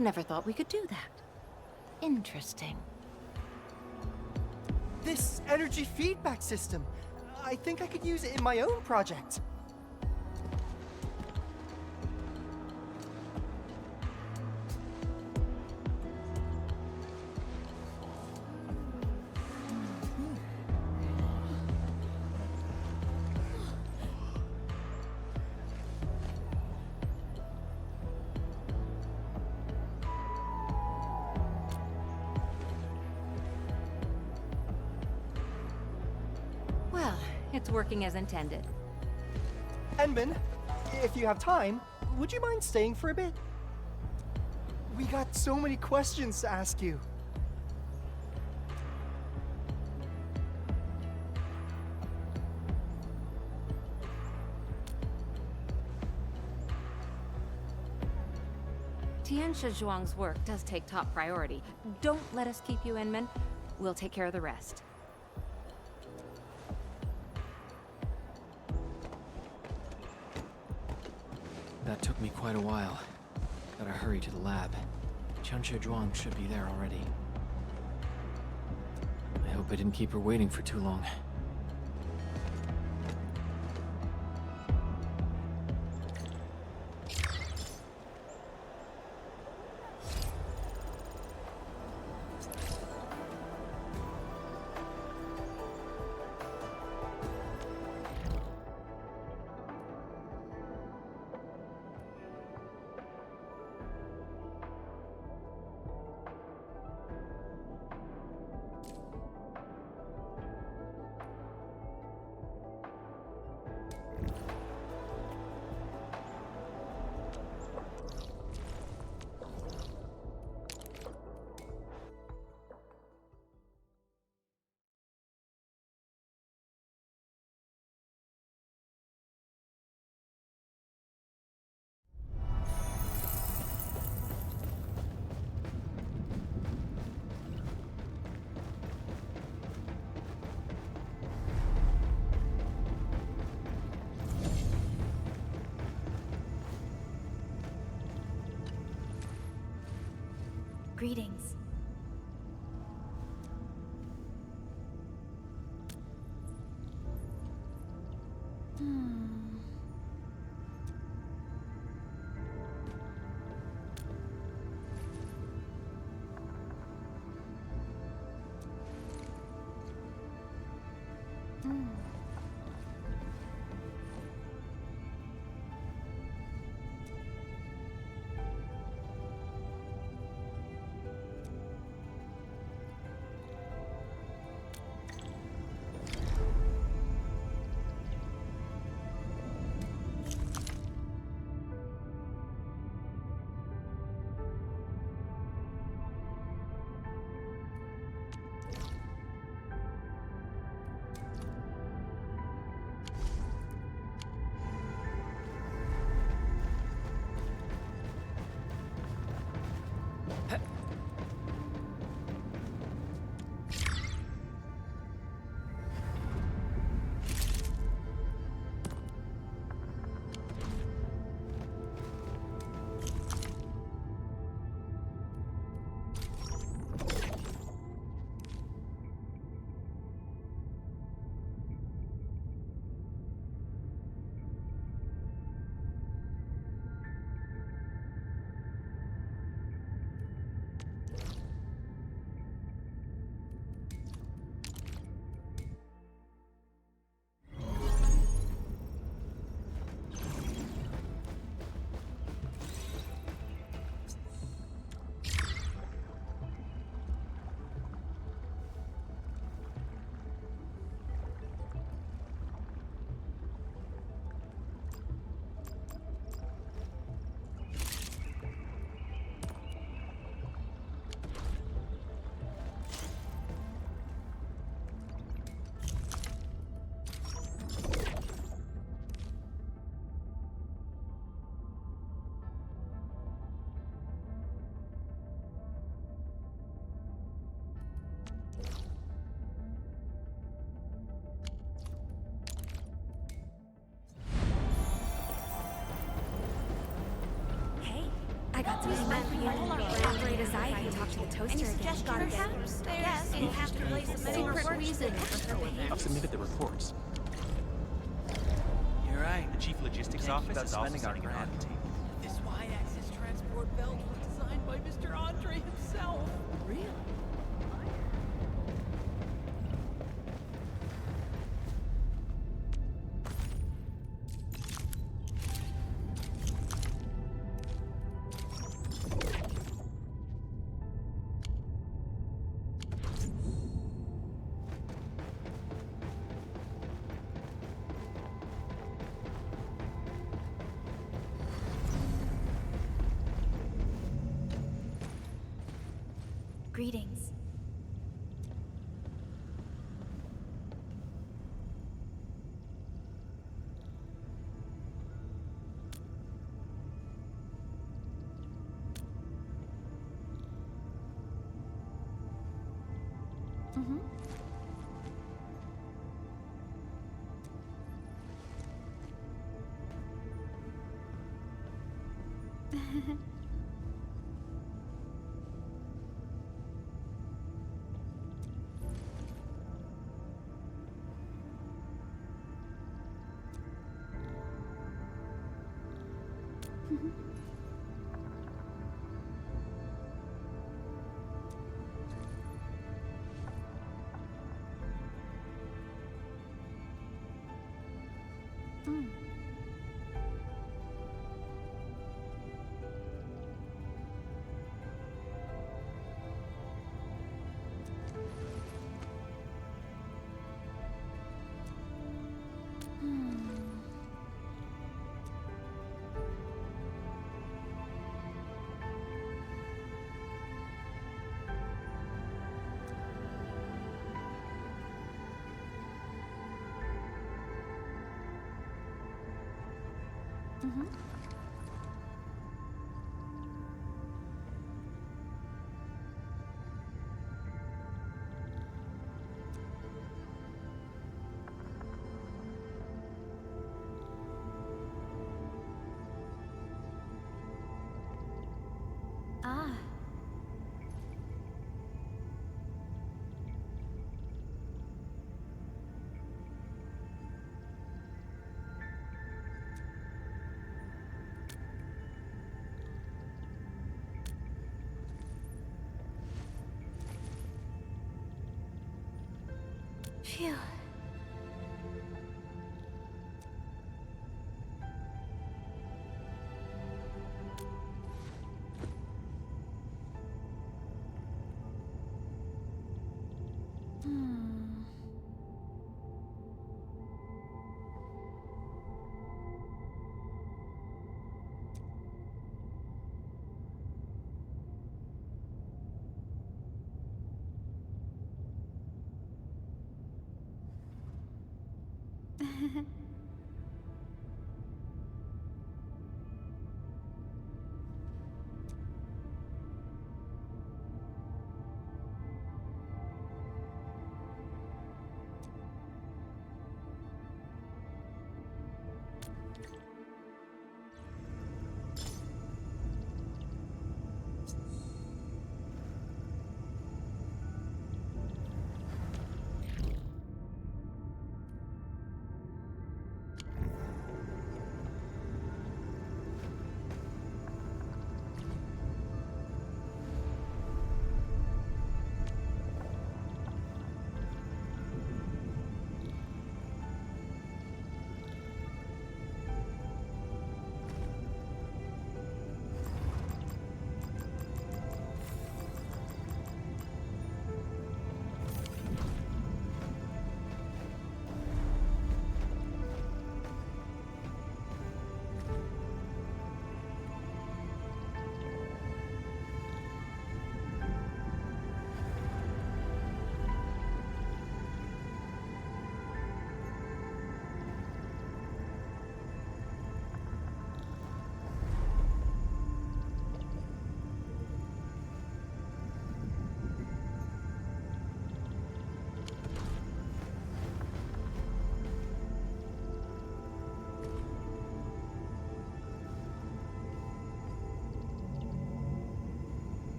Never thought we could do that. Interesting. This energy feedback system. I think I could use it in my own project. Well, it's working as intended. Enmitten, if you have time, would you mind staying for a bit? We got so many questions to ask you. Tianxia Zhuang's work does take top priority. Don't let us keep you, Inman. We'll take care of the rest. That took me quite a while. Gotta hurry to the lab. Tianxia Zhuang should be there already. I hope I didn't keep her waiting for too long. Greetings. Afraid as I can talk to the toaster again. Yes, you have to place a secret reason. I've submitted the reports. You're right. The chief logistics office is also sending an audit team. This Y-axis transport belt was designed by Mr. Andre himself. Really? Greetings. Ah. Phew.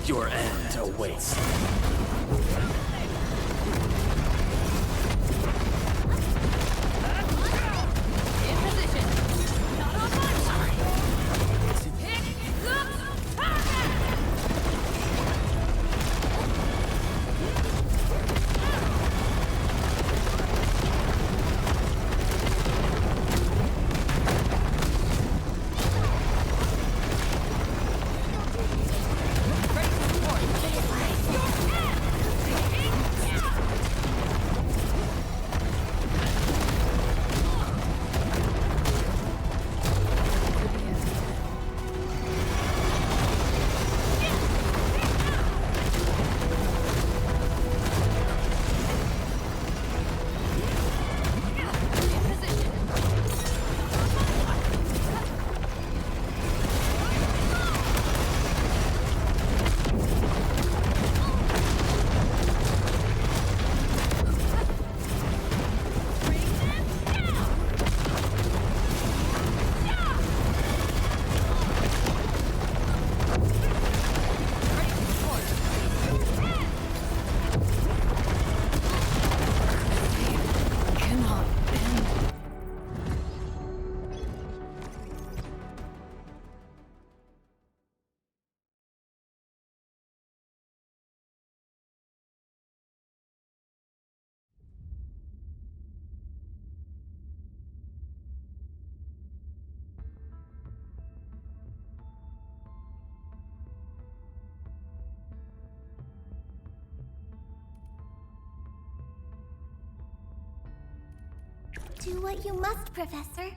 Your end awaits. Do what you must, Professor.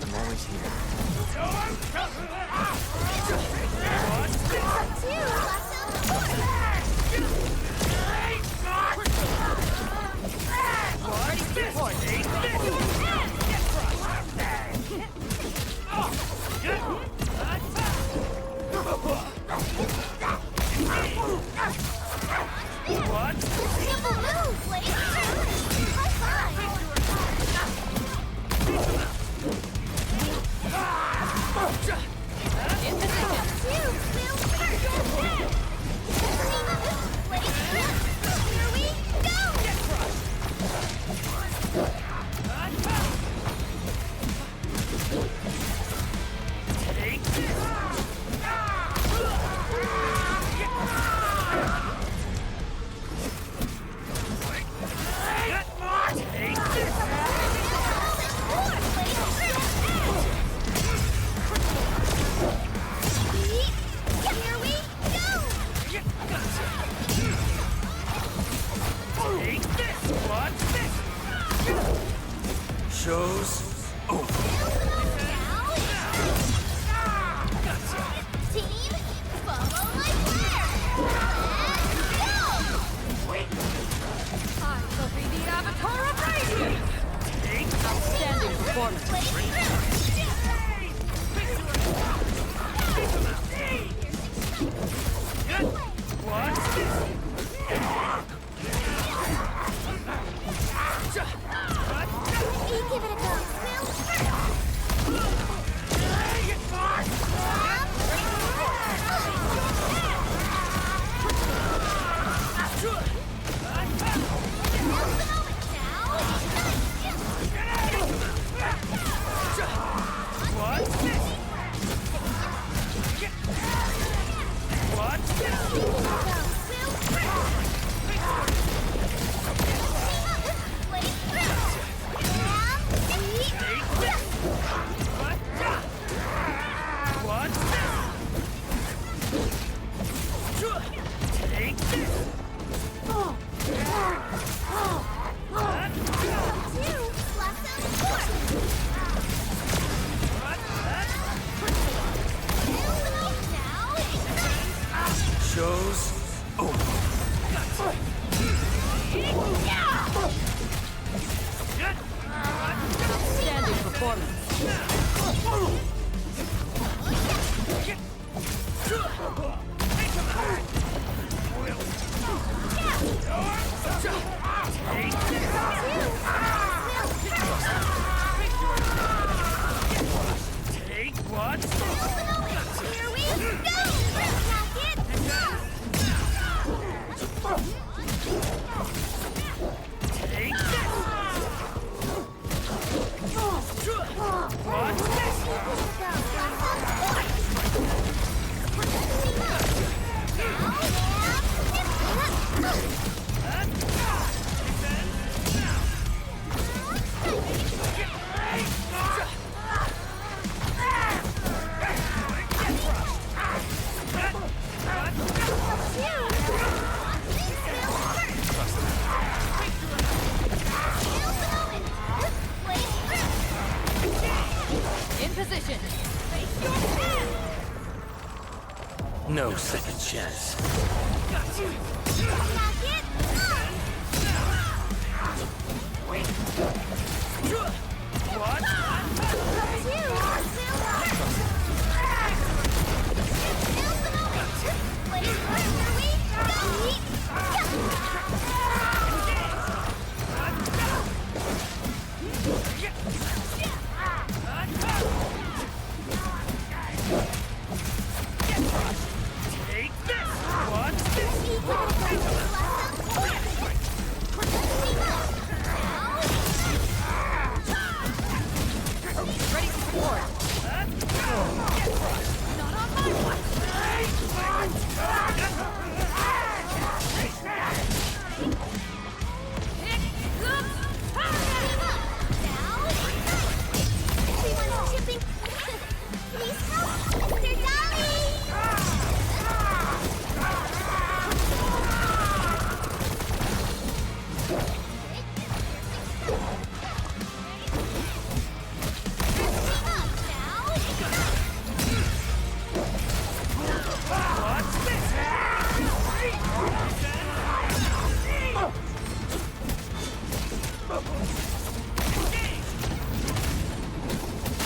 I'm always here. Simple move, lady! High Show's over. Team, follow my plan. Let's go! I shall be the avatar of radiance! Outstanding performance. What? Give it a go, Show's over. Outstanding performance. Take what? Here we go! Rocket! Take this! What? In position. No second chance. What? Take this! What? Ready to support. Not on my watch. Everyone's chipping. Please help, Mr. Dolly!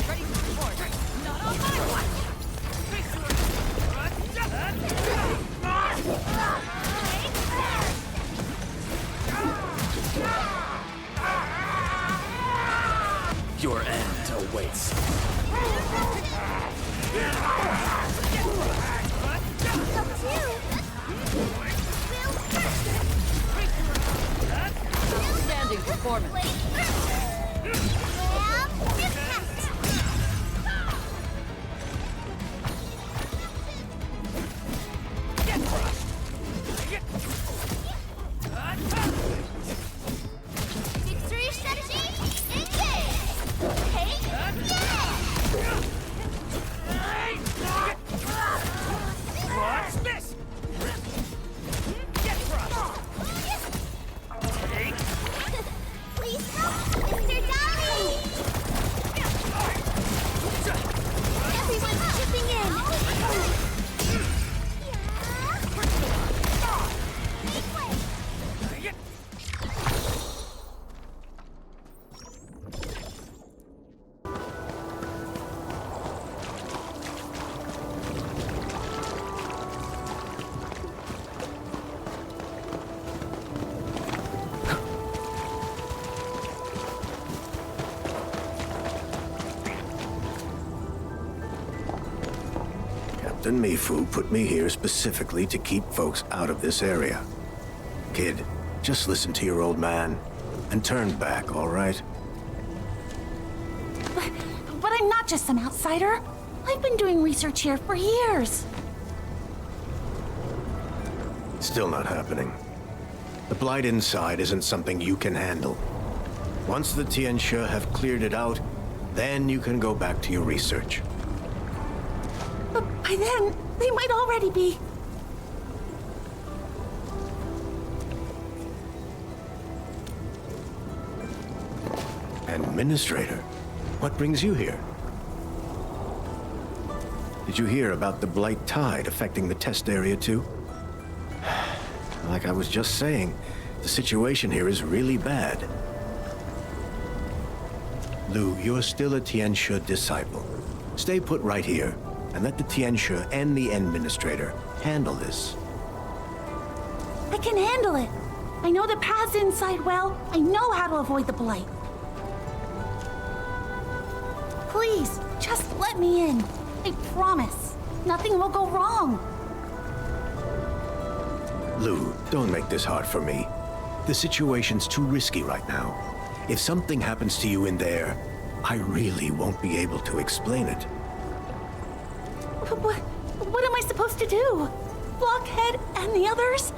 Ready to support. Not on my watch. Your end awaits. Outstanding performance. Victory strategy, engage! Hey, What's this? Get crushed! Take. Please help, Mr. Dolly! Captain Mifu put me here specifically to keep folks out of this area. Kid, just listen to your old man and turn back, all right? But I'm not just some outsider. I've been doing research here for years. Still not happening. The blight inside isn't something you can handle. Once the Tianxia have cleared it out, then you can go back to your research. But by then, they might already be... Administrator? What brings you here? Did you hear about the blight tide affecting the test area too? Like I was just saying, the situation here is really bad. Lu, you're still a Tianxia disciple. Stay put right here, and let the Tianxia and the Administrator handle this. I can handle it. I know the paths inside well. I know how to avoid the blight. Please, just let me in. I promise. Nothing will go wrong. Lu, don't make this hard for me. The situation's too risky right now. If something happens to you in there, I really won't be able to explain it. What am I supposed to do? Blockhead and the others?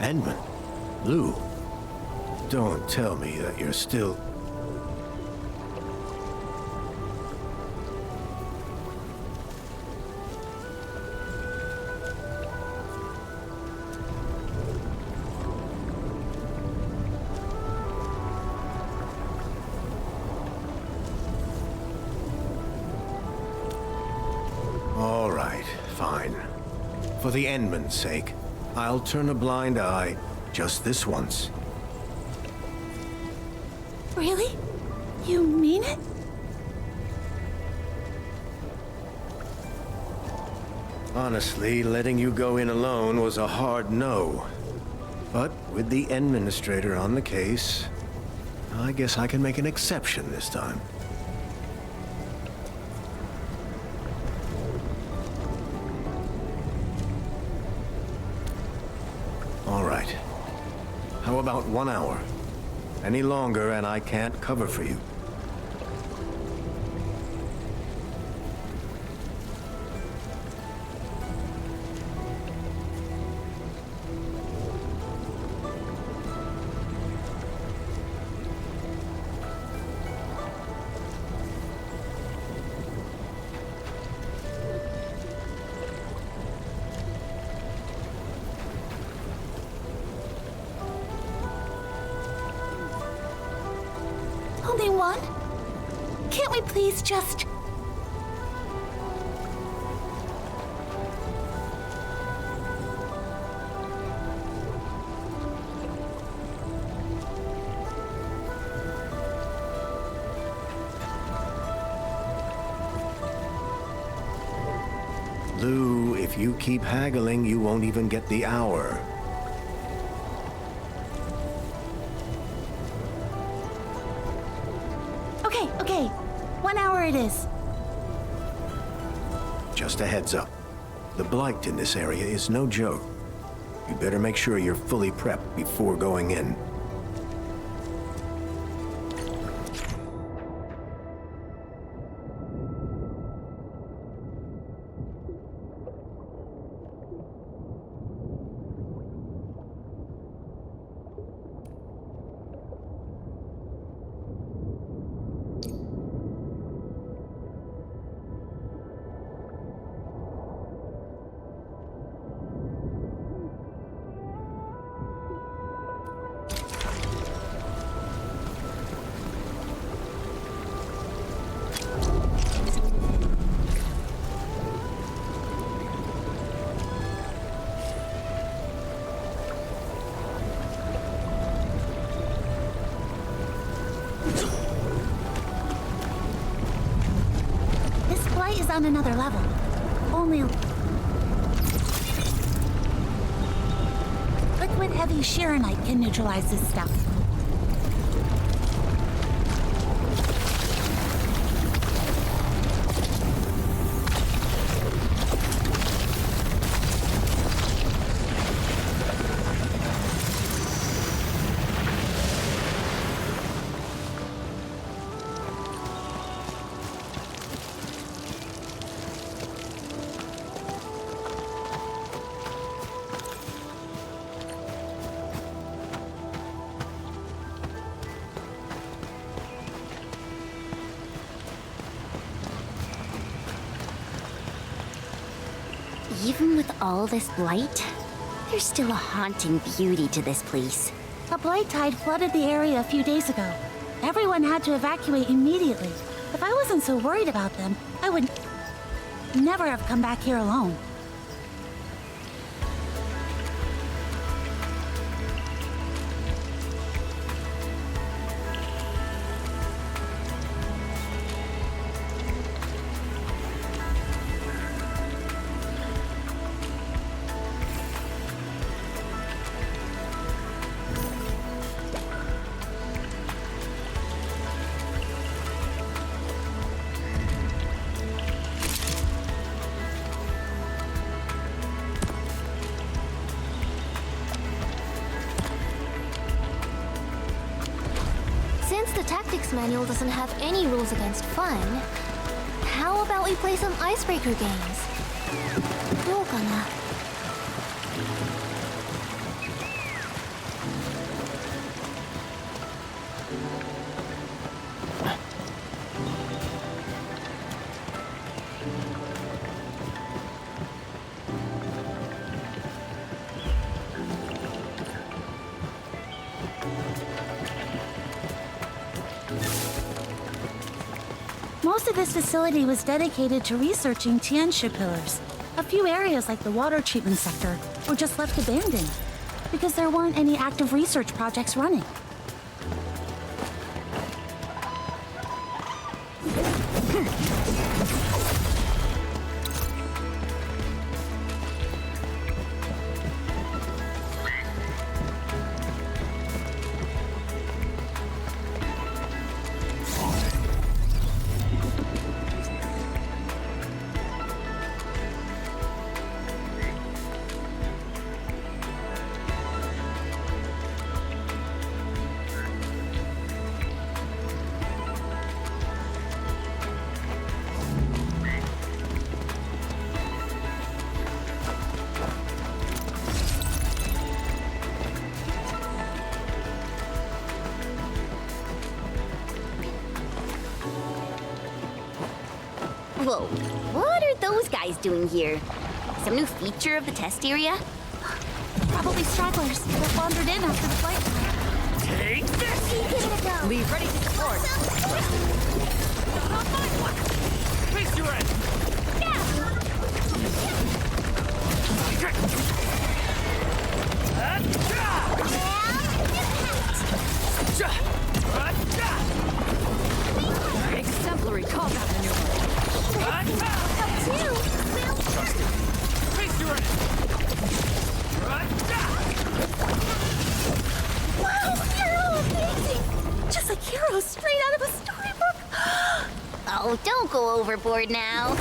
Endman? Lu? Don't tell me that you're still... All right, fine. For the Endman's sake, I'll turn a blind eye just this once. Really? You mean it? Honestly, letting you go in alone was a hard no. But with the Administrator on the case, I guess I can make an exception this time. All right. How about 1 hour? Any longer and I can't cover for you. Only one? Can't we please just... Lu, if you keep haggling, you won't even get the hour. Okay. 1 hour it is. Just a heads up. The blight in this area is no joke. You better make sure you're fully prepped before going in. on another level. Only... liquid-heavy Shironite can neutralize this stuff. Even with all this blight, there's still a haunting beauty to this place. A blight tide flooded the area a few days ago. Everyone had to evacuate immediately. If I wasn't so worried about them, I would never have come back here alone. Since the tactics manual doesn't have any rules against fun, how about we play some icebreaker games? どうかな? Most of this facility was dedicated to researching Tianshi pillars. A few areas like the water treatment sector were just left abandoned because there weren't any active research projects running. Whoa, what are those guys doing here? Some new feature of the test area? Probably stragglers that wandered in after the flight. Take this! Give it a go! Leave ready to deploy. Face your end! Exemplary combat maneuver. Face your end! Wow, Hero, amazing! Just like heroes straight out of a storybook. Oh, don't go overboard now.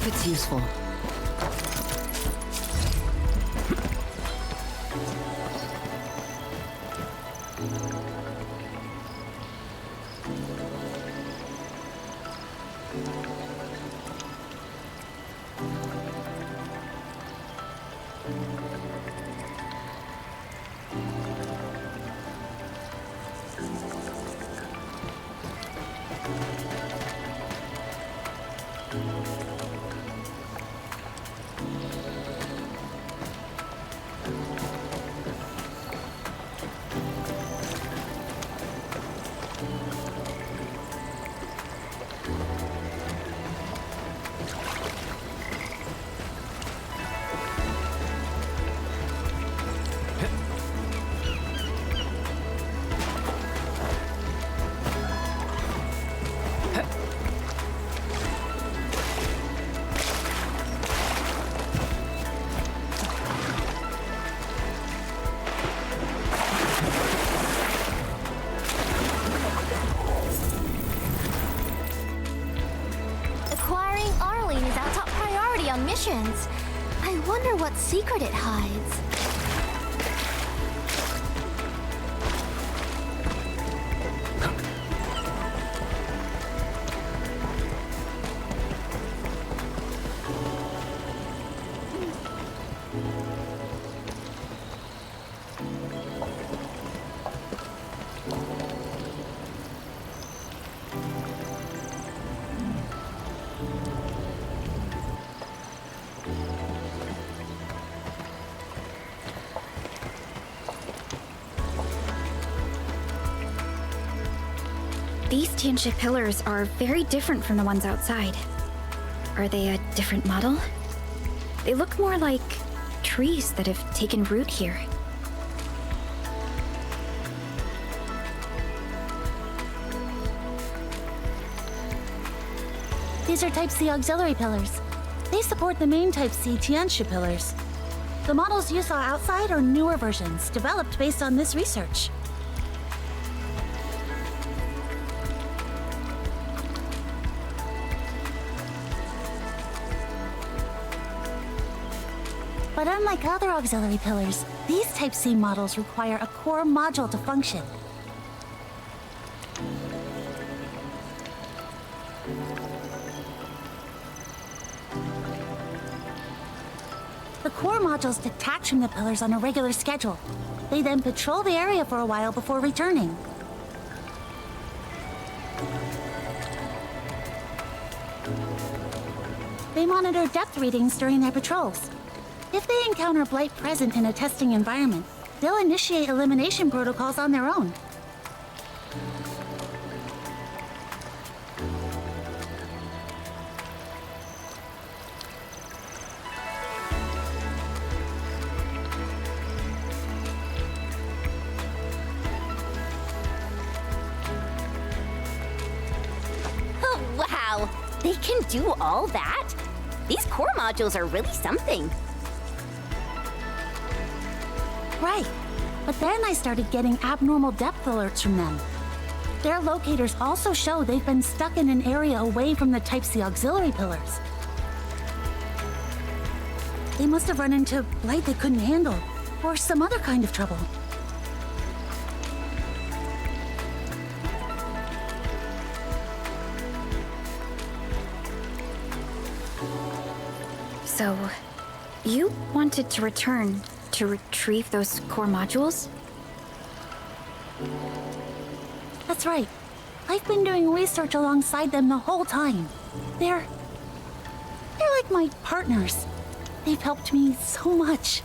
hope it's useful. Missions. I wonder what secret it hides. These Tianxia pillars are very different from the ones outside. Are they a different model? They look more like trees that have taken root here. These are Type C auxiliary pillars. They support the main Type C Tianxia pillars. The models you saw outside are newer versions, developed based on this research. But unlike other auxiliary pillars, these Type C models require a core module to function. The core modules detach from the pillars on a regular schedule. They then patrol the area for a while before returning. They monitor depth readings during their patrols. If they encounter blight present in a testing environment, they'll initiate elimination protocols on their own. Oh, wow! They can do all that? These core modules are really something. Right. But then I started getting abnormal depth alerts from them. Their locators also show they've been stuck in an area away from the Type C auxiliary pillars. They must have run into blight they couldn't handle, or some other kind of trouble. So, you wanted to return to retrieve those core modules? That's right. I've been doing research alongside them the whole time. They're like my partners. They've helped me so much.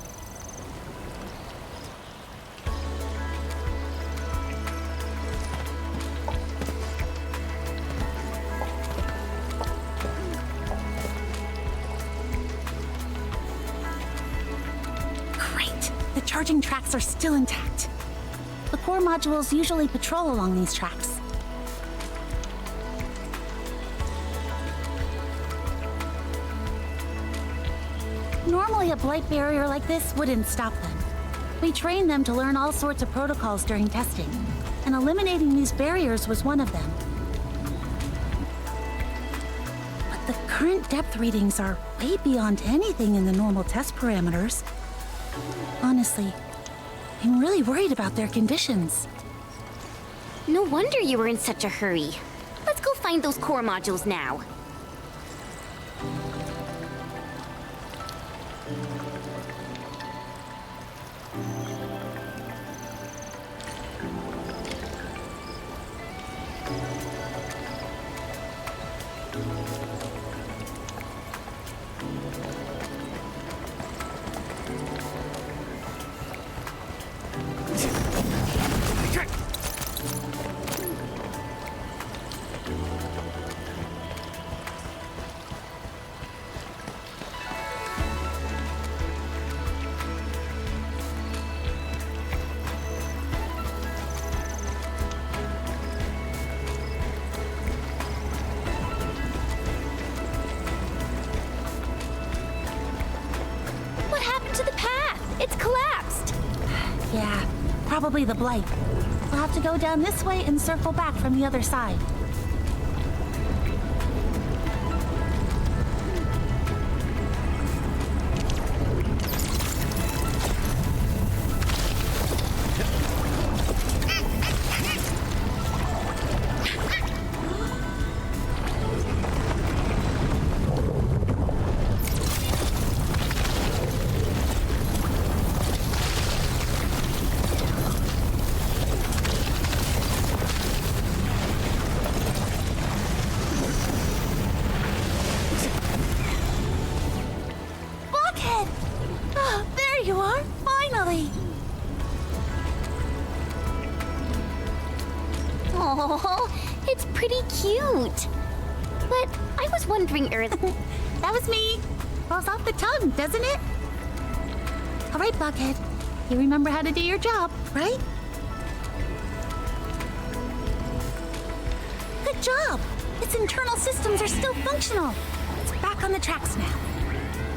Charging tracks are still intact. The core modules usually patrol along these tracks. Normally a blight barrier like this wouldn't stop them. We trained them to learn all sorts of protocols during testing, and eliminating these barriers was one of them. But the current depth readings are way beyond anything in the normal test parameters. Honestly, I'm really worried about their conditions. No wonder you were in such a hurry. Let's go find those core modules now. Probably the blight. We'll have to go down this way and circle back from the other side. That was me. Rolls off the tongue, doesn't it? All right, Buckhead. You remember how to do your job, right? Good job. Its internal systems are still functional. It's back on the tracks now.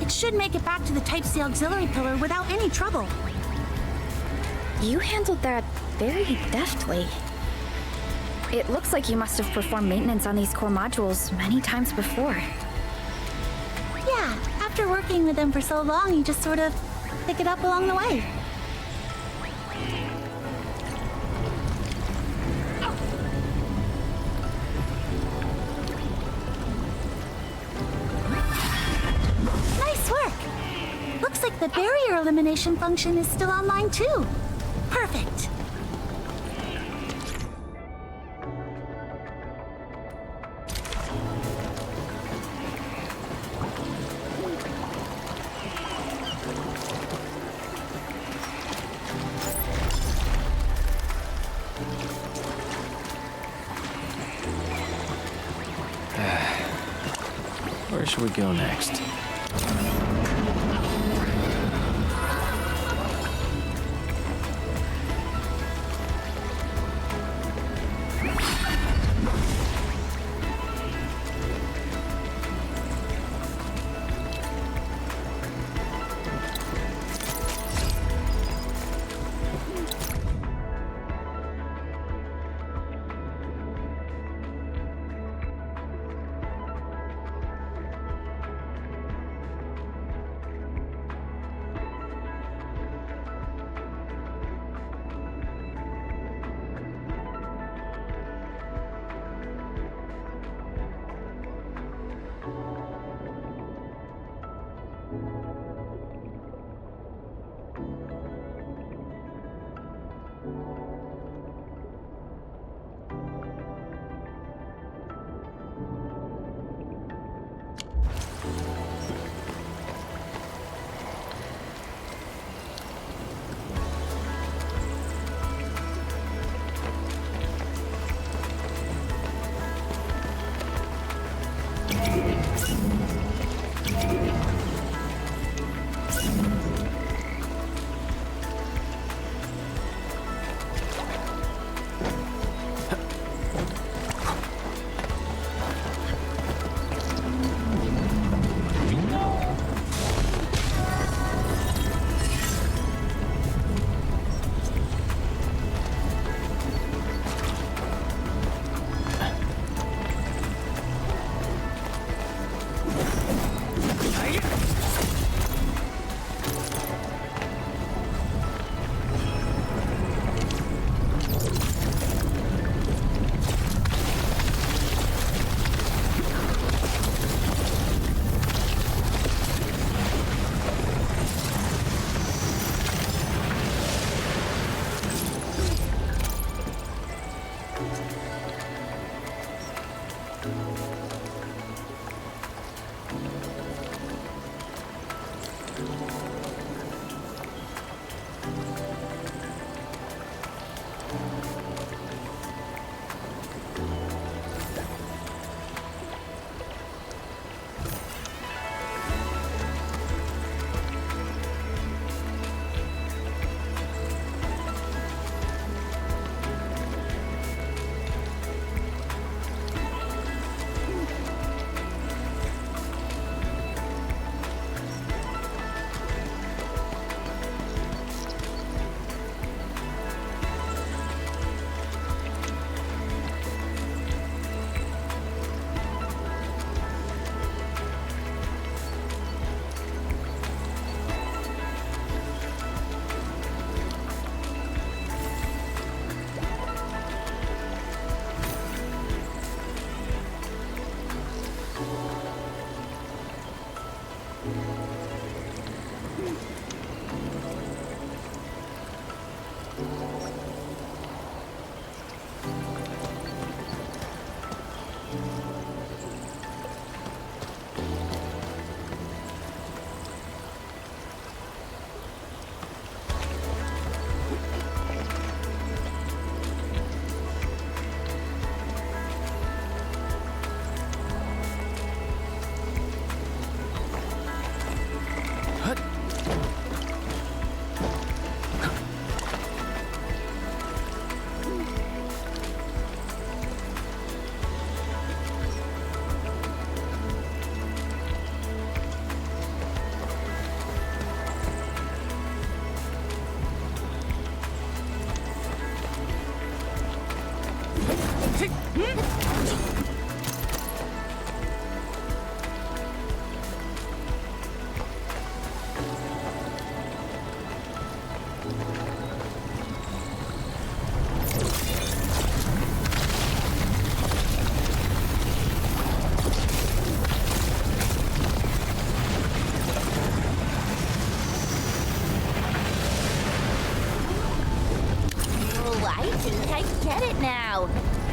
It should make it back to the Type C auxiliary pillar without any trouble. You handled that very deftly. It looks like you must have performed maintenance on these core modules many times before. Yeah, after working with them for so long, you just sort of pick it up along the way. Nice work! Looks like the barrier elimination function is still online too. Perfect. Where should we go next?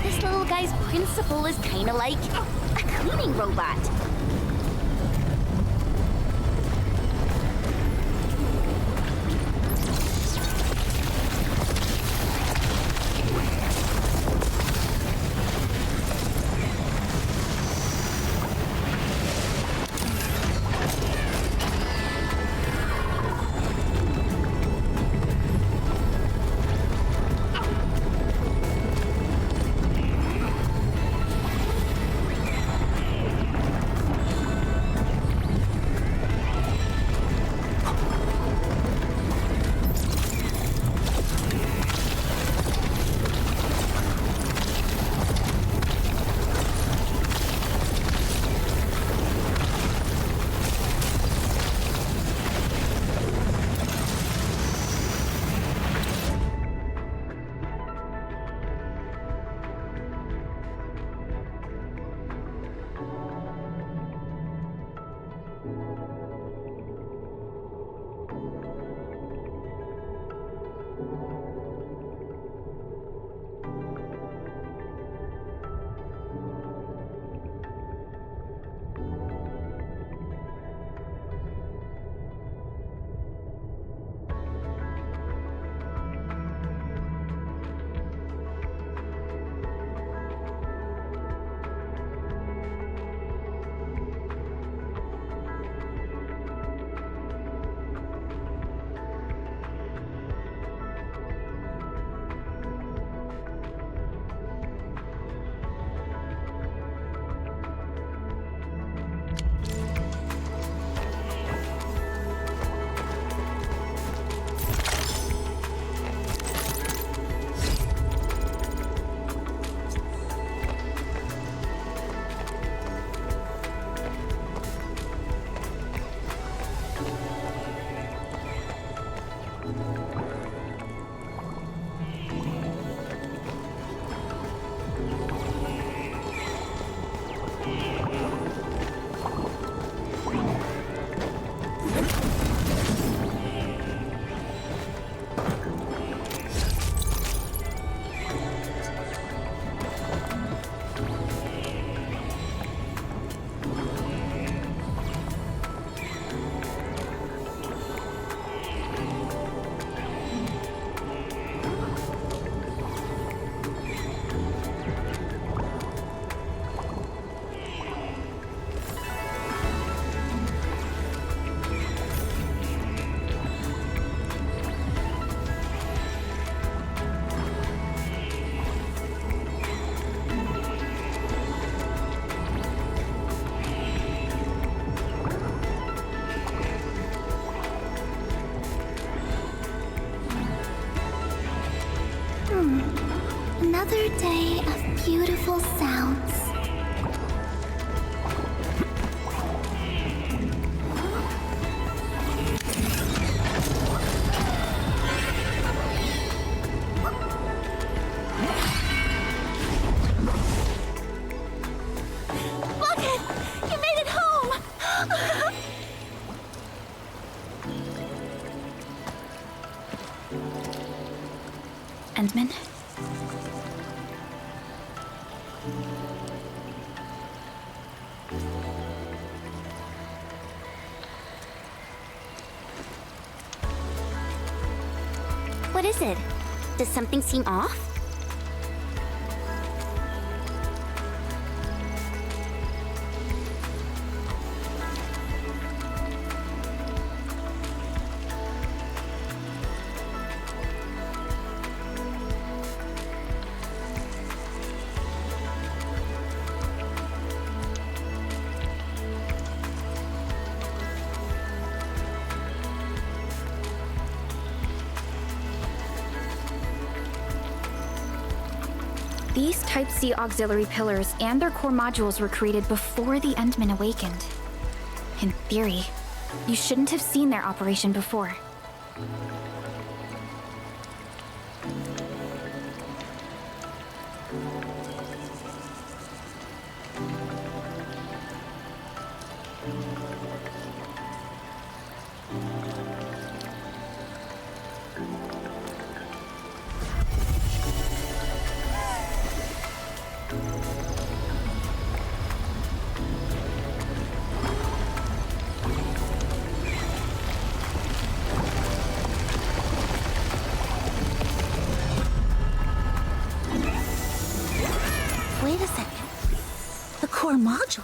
This little guy's principle is kind of like a cleaning robot. Another day of beautiful sounds. Endman? What is it? Does something seem off? These Type C auxiliary pillars and their core modules were created before the Endmen awakened. In theory, you shouldn't have seen their operation before. Wait a second. The core module.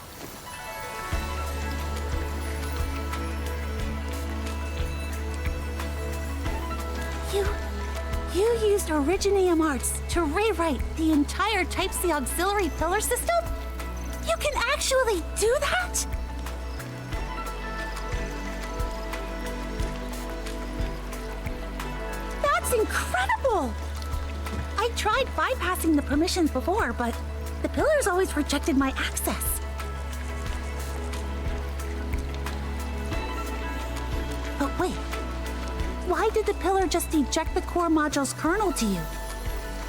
You used Originium Arts to rewrite the entire Type C auxiliary pillar system? You can actually do that? That's incredible! I tried bypassing the permissions before, but the pillars always rejected my access. But wait, why did the pillar just eject the core module's kernel to you?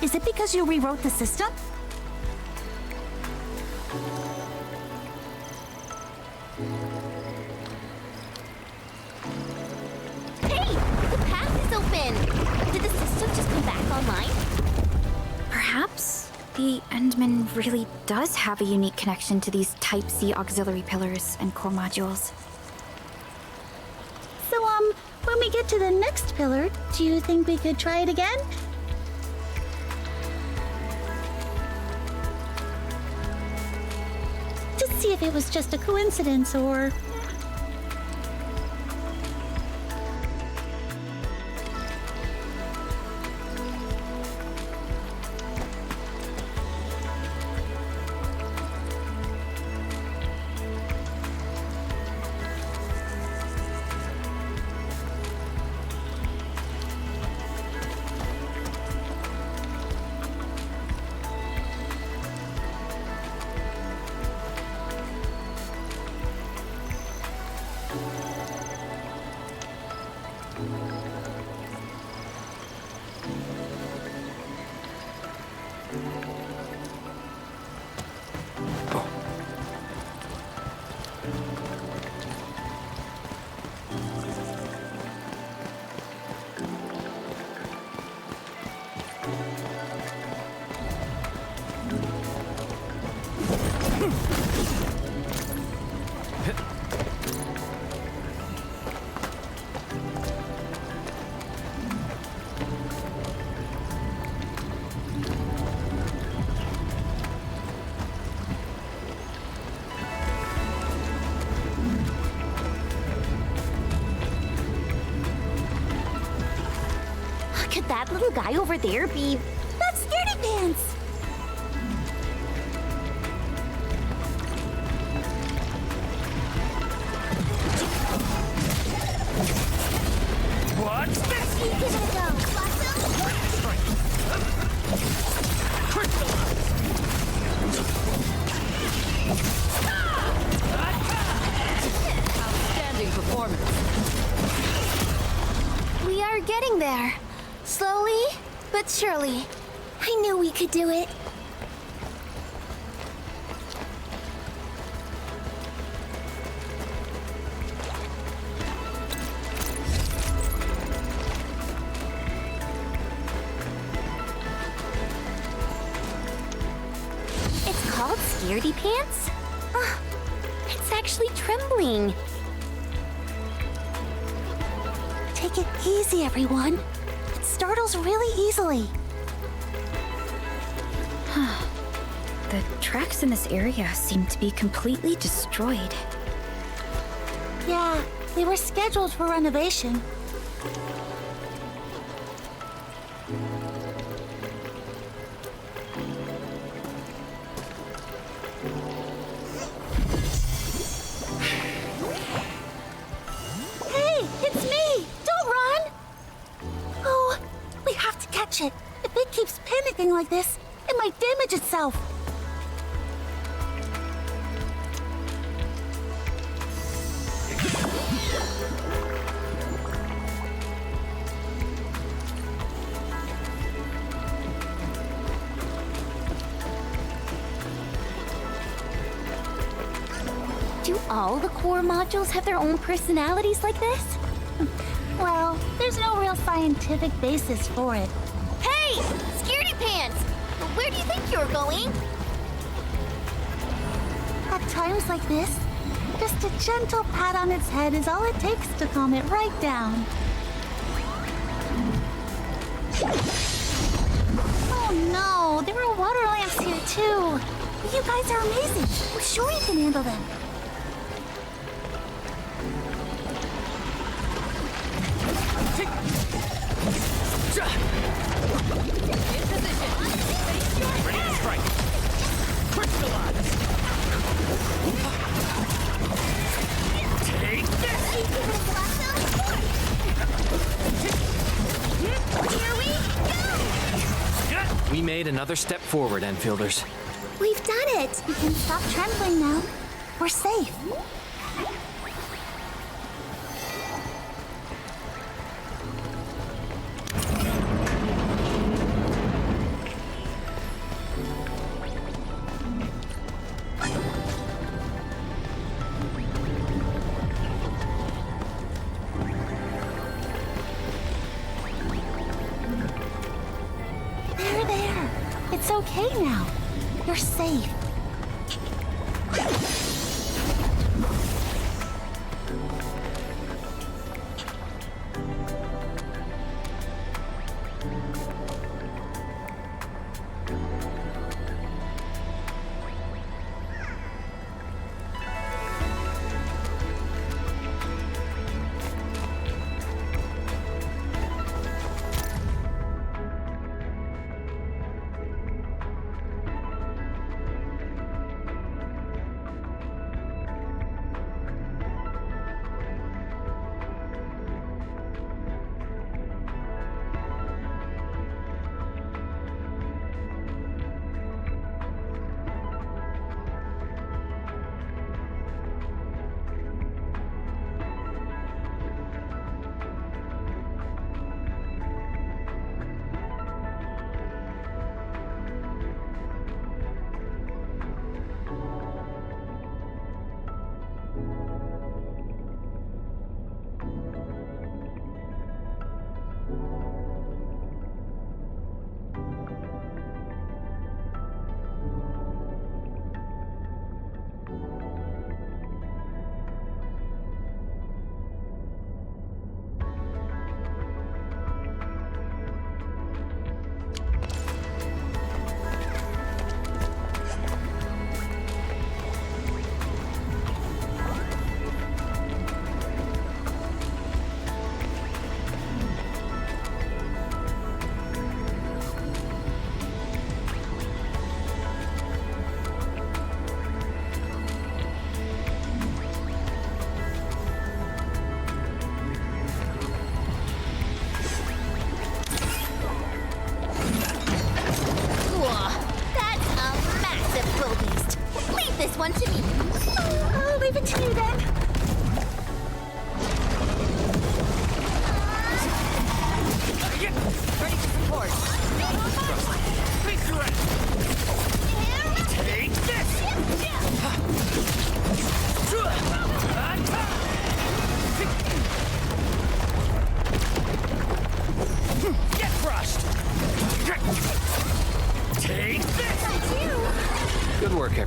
Is it because you rewrote the system? Hey! The path is open! Did the system just come back online? Perhaps the Endman really does have a unique connection to these Type C auxiliary pillars and core modules. So, when we get to the next pillar, do you think we could try it again? To see if it was just a coincidence or... Could that little guy over there be... That's Scaredy Pants! What's this? You give it a go, Blossom! We are getting there. Slowly, but surely. I knew we could do it. It's called Scaredy Pants? It's actually trembling. Take it easy, everyone. It startles really easily. The tracks in this area seem to be completely destroyed. Yeah, they were scheduled for renovation. Hey, it's me! Don't run! Oh, we have to catch it. If it keeps panicking like this, it might damage itself. Do all the core modules have their own personalities like this? Well, there's no real scientific basis for it. Hey! Scaredy Pants! Where do you think you're going? At times like this, just a gentle pat on its head is all it takes to calm it right down. Oh no, there are water lamps here too. You guys are amazing. I'm sure you can handle them. Ready to strike. Crystallize. Take this! Here we go! We made another step forward, Enfielders. We've done it. We can stop trembling now. We're safe. It's okay now. You're safe.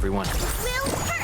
everyone. Will hurt!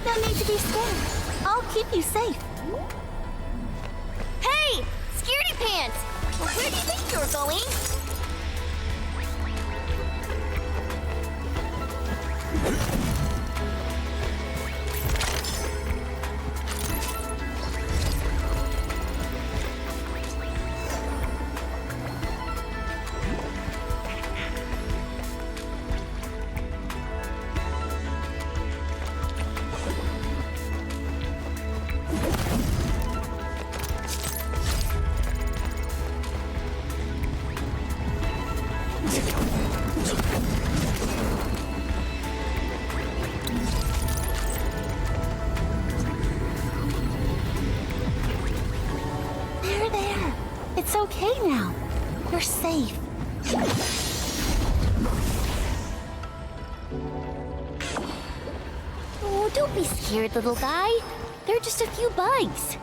No need to be scared. I'll keep you safe. Hey! Scaredy pants! Where do you think you're going? There. It's okay now. You're safe. Oh, don't be scared, little guy. They're just a few bugs.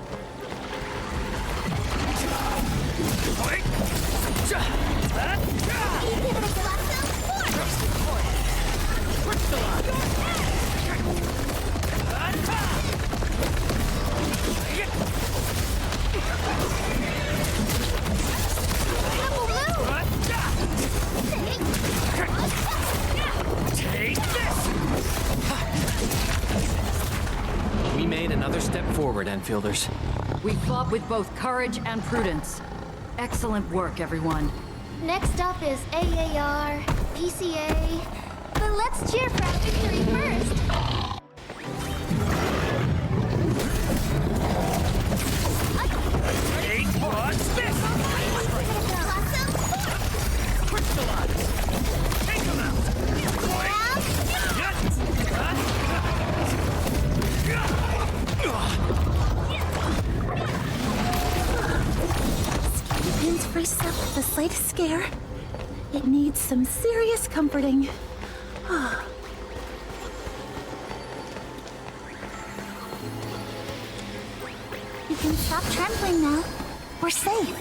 We made another step forward, Enfielders. We fought with both courage and prudence. Excellent work, everyone. Next up is AAR, PCA. But let's cheer for our victory first. Hey, what's this? Crystallize! Take them out! Pins brace up with the slightest scare. It needs some serious comforting. You can stop trembling now. We're safe.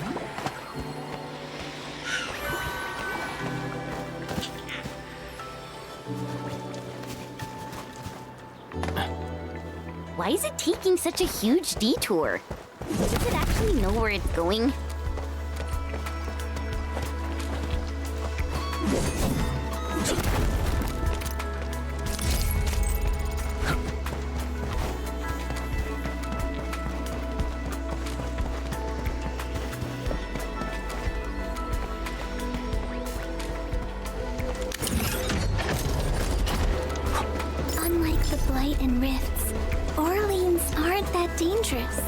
Why is it taking such a huge detour? Does it actually know where it's going? Unlike the Blight and Rifts, Orleans aren't that dangerous.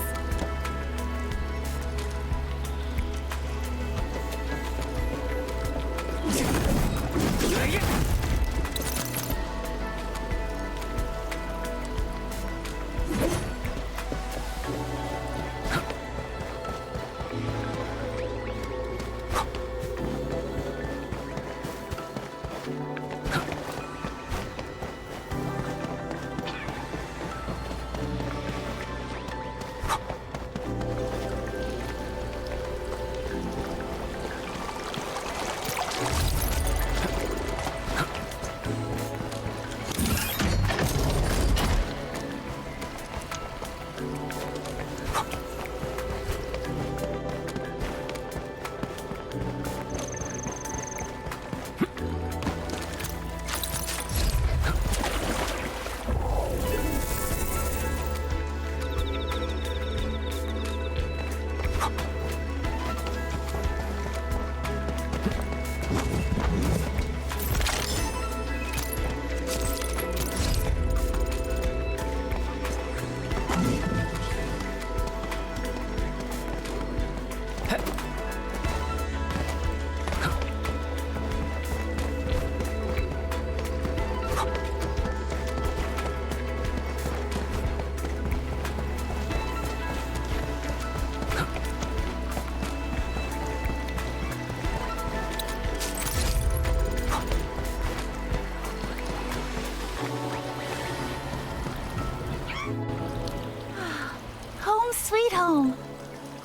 home.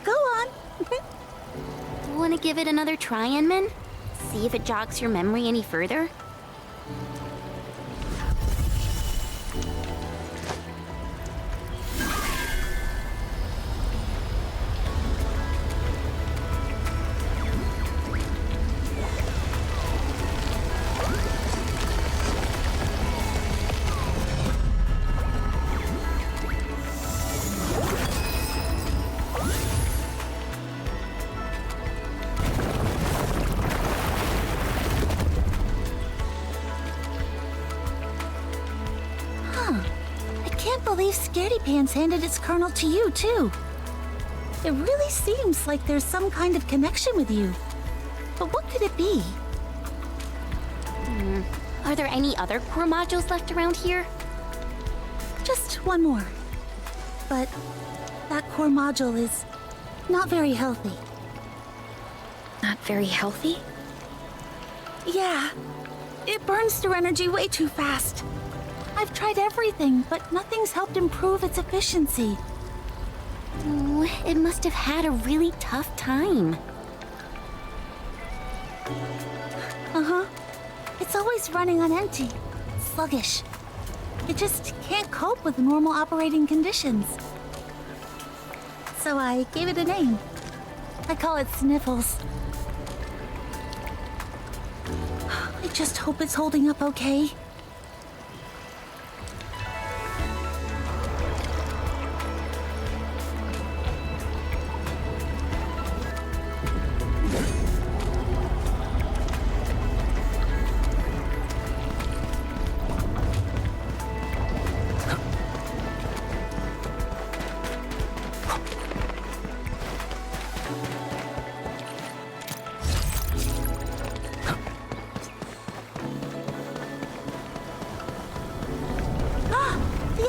Go on. Wanna give it another try, Inmitten? See if it jogs your memory any further? Scaredy Pants handed its kernel to you, too. It really seems like there's some kind of connection with you. But what could it be? Are there any other core modules left around here? Just one more. But that core module is not very healthy. Not very healthy? Yeah. It burns through energy way too fast. I've tried everything, but nothing's helped improve its efficiency. Ooh, it must have had a really tough time. Uh-huh. It's always running on empty. Sluggish. It just can't cope with normal operating conditions. So I gave it a name. I call it Sniffles. I just hope it's holding up okay.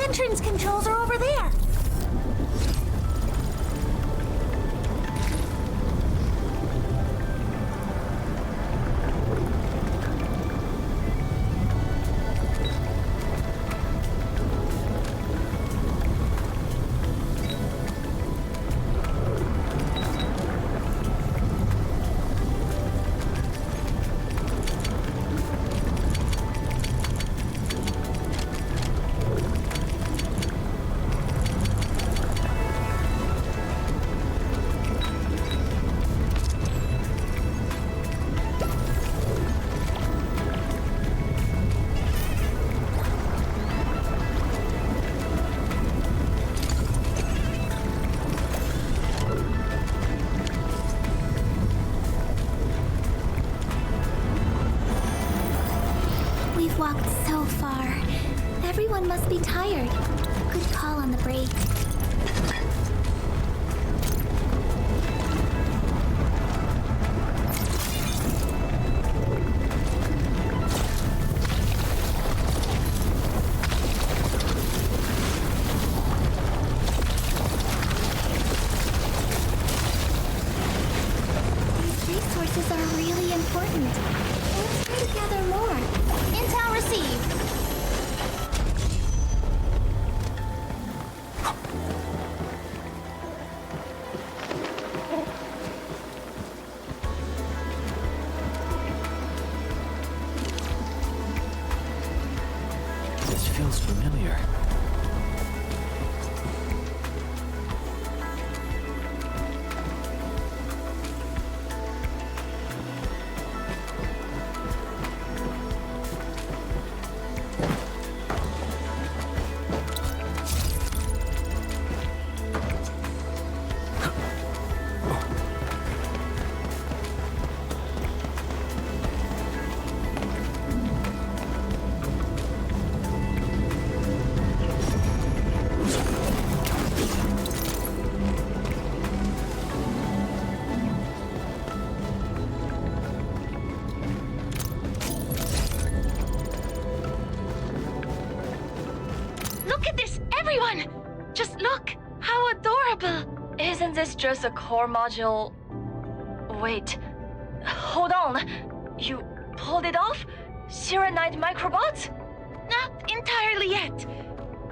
Entrance controls are over there. Everyone must be tired. Good call on the break. These resources are really important. Let's try to gather more. Intel received. Feels familiar. Isn't this just a core module? Wait, hold on. You pulled it off? Shironite microbots? Not entirely yet.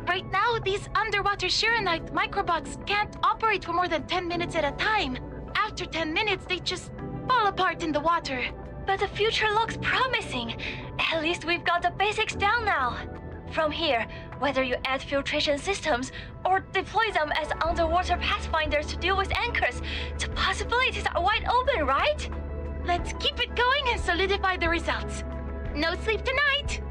Right now, these underwater Shironite microbots can't operate for more than 10 minutes at a time. After 10 minutes, they just fall apart in the water. But the future looks promising. At least we've got the basics down now. From here, whether you add filtration systems or deploy them as underwater pathfinders to deal with anchors, the possibilities are wide open, right? Let's keep it going and solidify the results. No sleep tonight!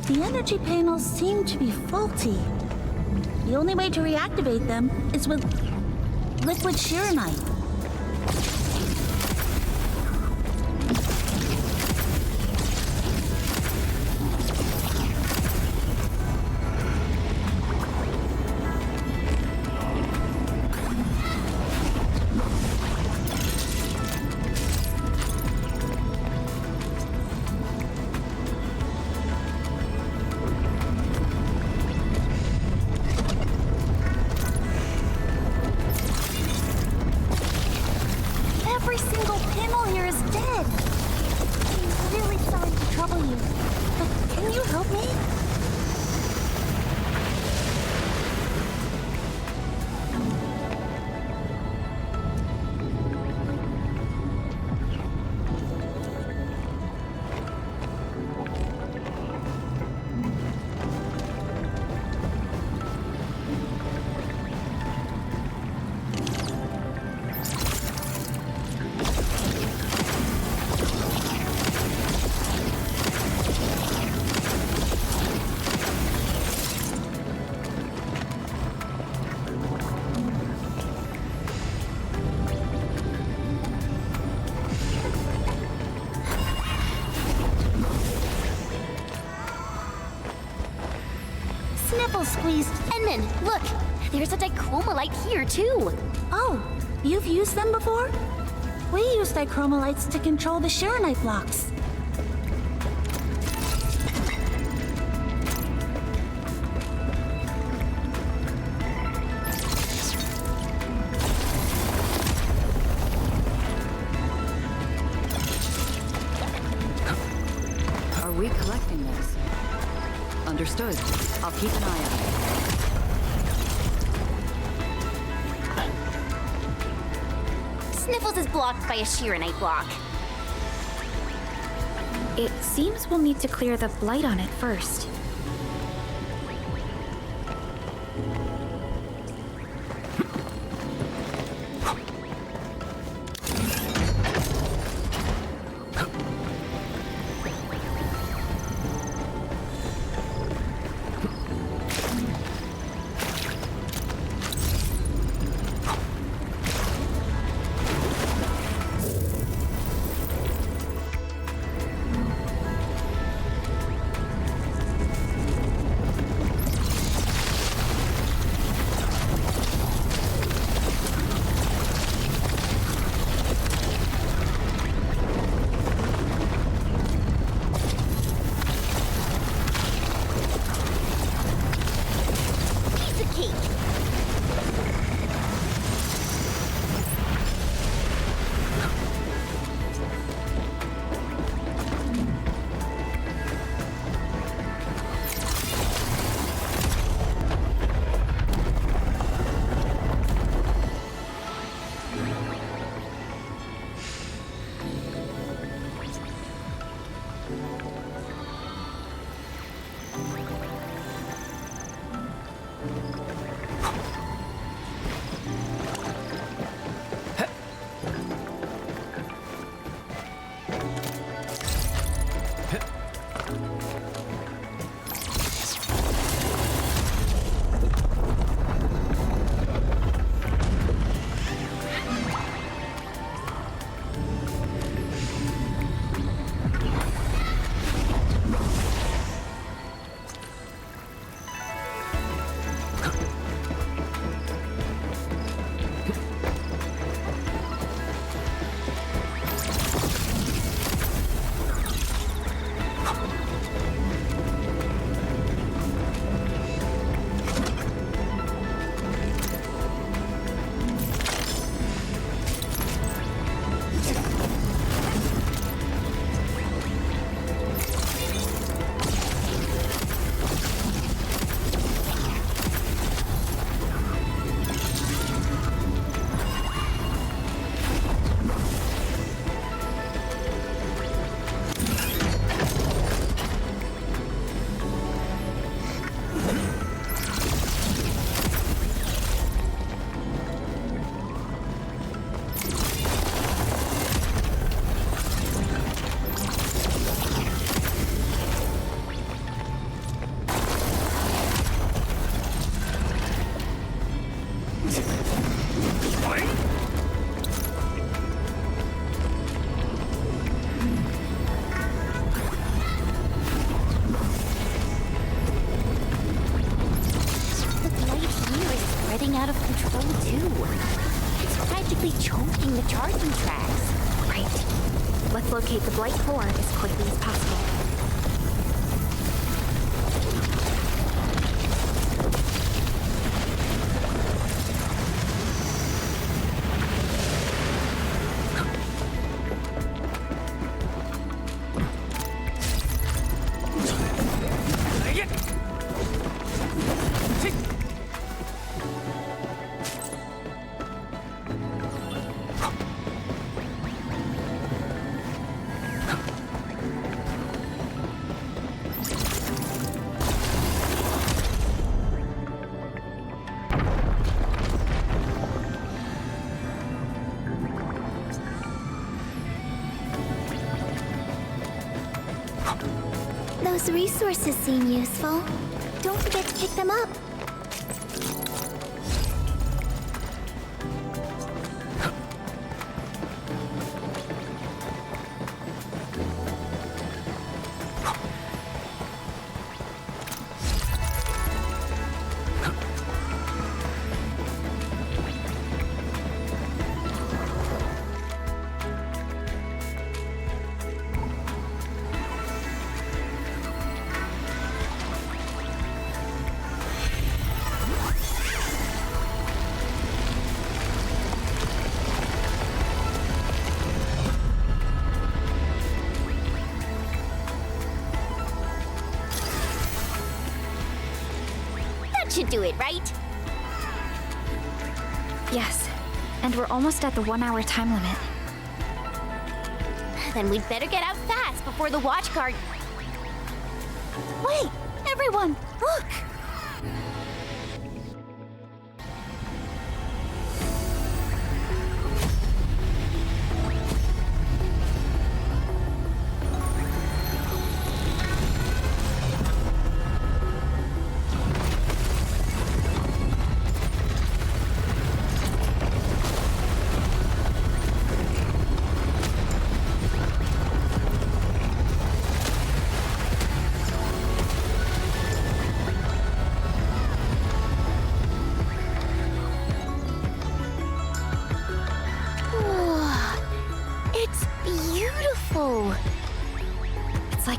The energy panels seem to be faulty. The only way to reactivate them is with liquid Shironite. Squeezed. Endman, look! There's a dichromolite here, too! Oh, you've used them before? We use dichromolites to control the Shironite blocks. Are we collecting this? Understood. I'll keep an eye on it. Sniffles is blocked by a Shironite block. It seems we'll need to clear the blight on it first. charging tracks. Right. Let's locate the Blight core as quickly as possible. Those resources seem useful. Don't forget to pick them up. Should do it, right? Yes, and we're almost at the 1 hour time limit. Then we'd better get out fast before the watch guard... Wait! Everyone, look!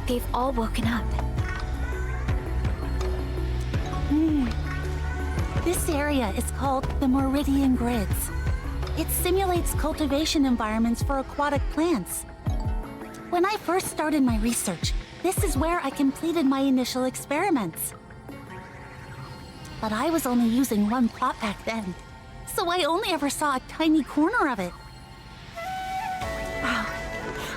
They've all woken up. This area is called the Meridian Grids. It simulates cultivation environments for aquatic plants. When I first started my research, this is where I completed my initial experiments. But I was only using one plot back then, so I only ever saw a tiny corner of it. Wow.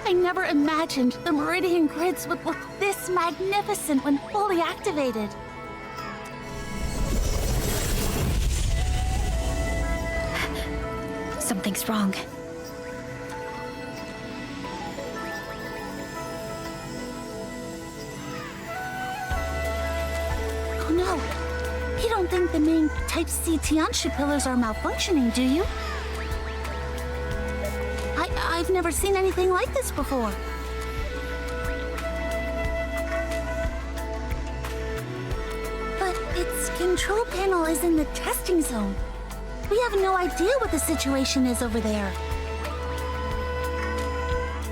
I never imagined the Meridian Grids would look this magnificent when fully activated. Something's wrong. Oh no! You don't think the main Type C Tianxia pillars are malfunctioning, do you? I've never seen anything like this before. But its control panel is in the testing zone. We have no idea what the situation is over there.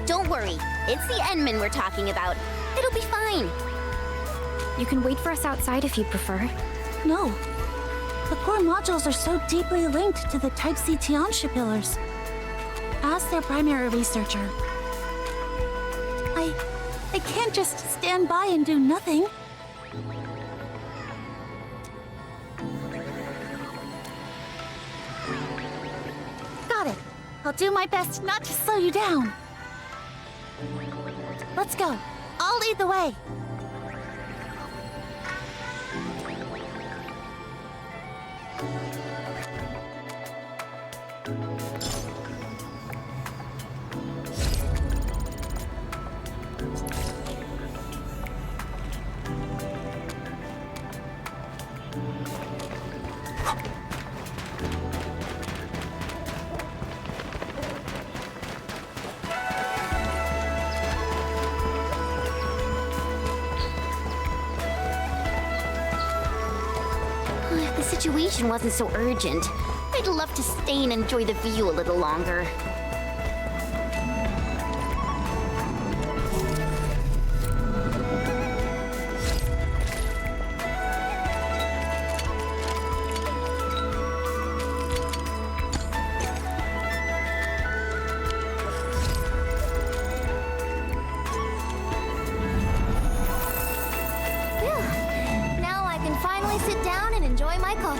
Don't worry. It's the Endmen we're talking about. It'll be fine. You can wait for us outside if you prefer. No. The core modules are so deeply linked to the Type C Tianxia pillars. As their primary researcher, I can't just stand by and do nothing. Got it. I'll do my best not to slow you down. Let's go. I'll lead the way. If the situation wasn't so urgent, I'd love to stay and enjoy the view a little longer. cycle.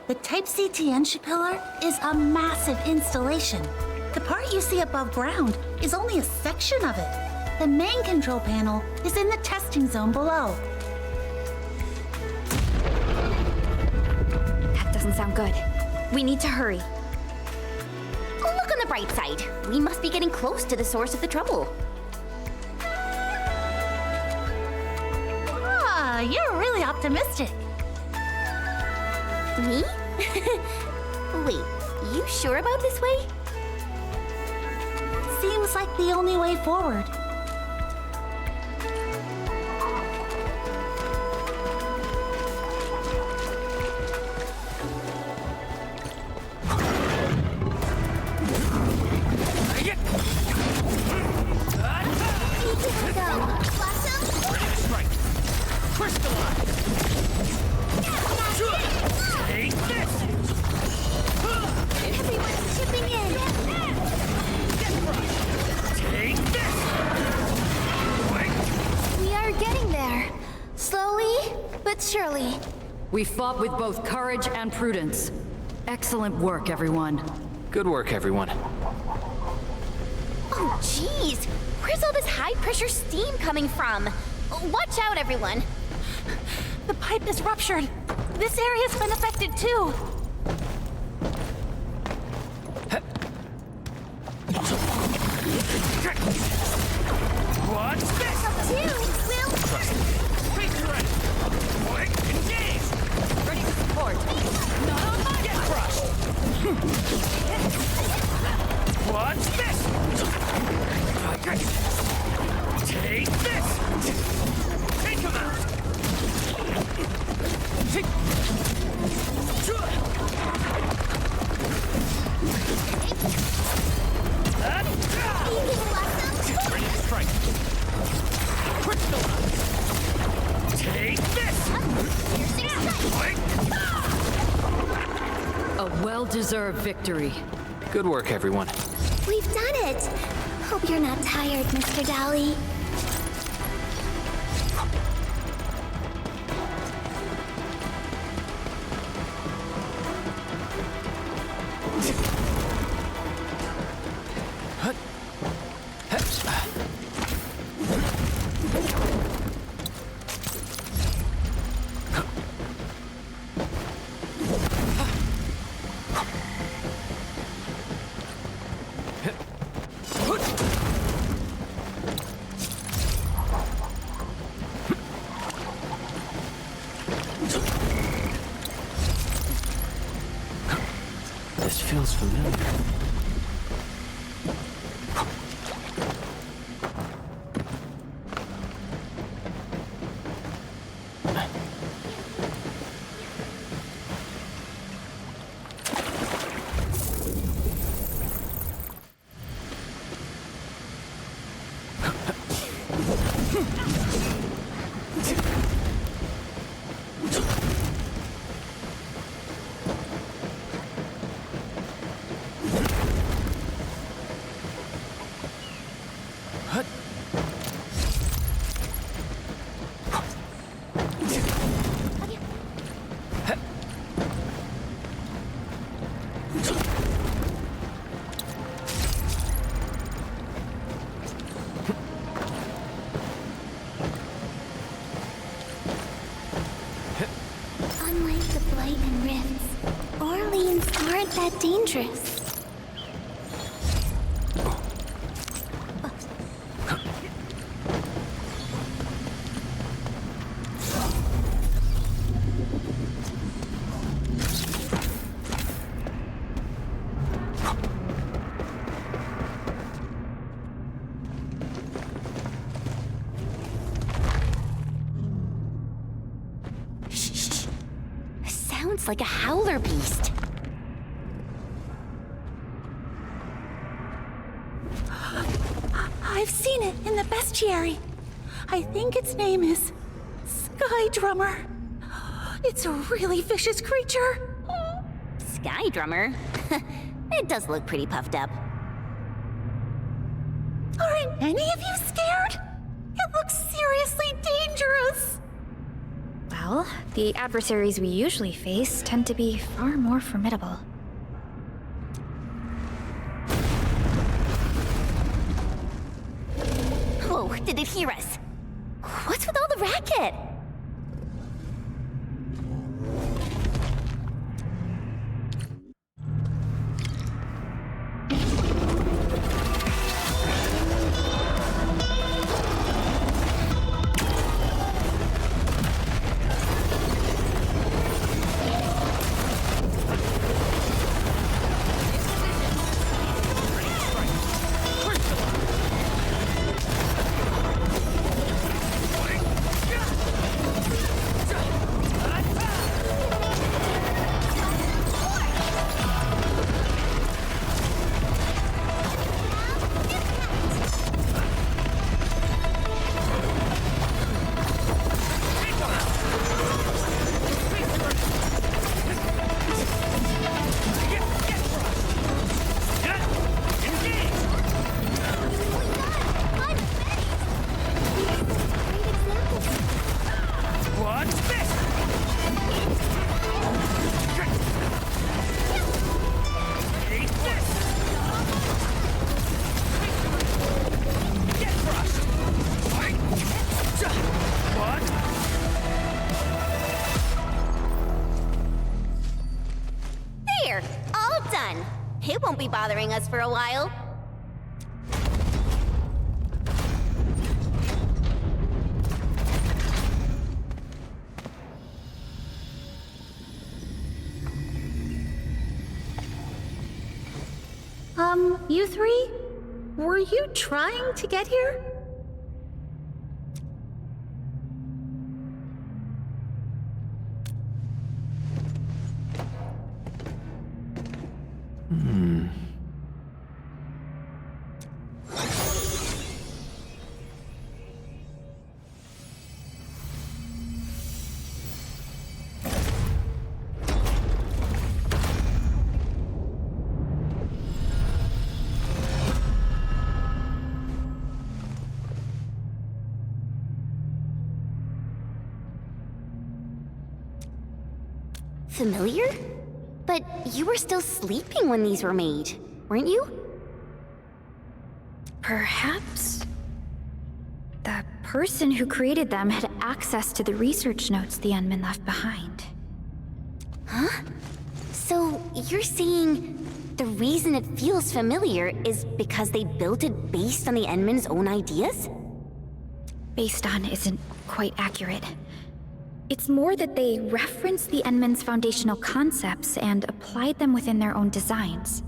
The Type C CTN pillar is a massive installation. The part you see above ground is only a section of it. The main control panel is in the testing zone below. That doesn't sound good. We need to hurry. Oh, look on the bright side. We must be getting close to the source of the trouble. Ah, you're really optimistic. Me? Wait, you sure about this way? Seems like the only way forward. Surely. We fought with both courage and prudence. Excellent work, everyone. Good work, everyone. Oh, jeez. Where's all this high-pressure steam coming from? Watch out, everyone. The pipe is ruptured. This area's been affected too. What's this? Up two, Will. Please ready. Engage. Ready to support. Not on my get crushed. What's this? Take this. Take him out. Ready to strike. Crystallize. Take this. A well-deserved victory. Good work, everyone. We've done it. Hope you're not tired, Mr. Dowley. This feels familiar. Unlike the Blight and Rifts, Orleans aren't that dangerous. Sounds like a howler beast. I've seen it in the bestiary. I think its name is Sky Drummer. It's a really vicious creature. Sky Drummer? It does look pretty puffed up. Aren't any of you scared? It looks seriously dangerous. Well, the adversaries we usually face tend to be far more formidable. Whoa, did it hear us? What's with all the racket? It won't be bothering us for a while. You three? Were you trying to get here? Familiar? But you were still sleeping when these were made, weren't you? Perhaps the person who created them had access to the research notes the Endmen left behind. Huh? So you're saying the reason it feels familiar is because they built it based on the Endmen's own ideas? Based on isn't quite accurate. It's more that they referenced the Endmen's foundational concepts and applied them within their own designs.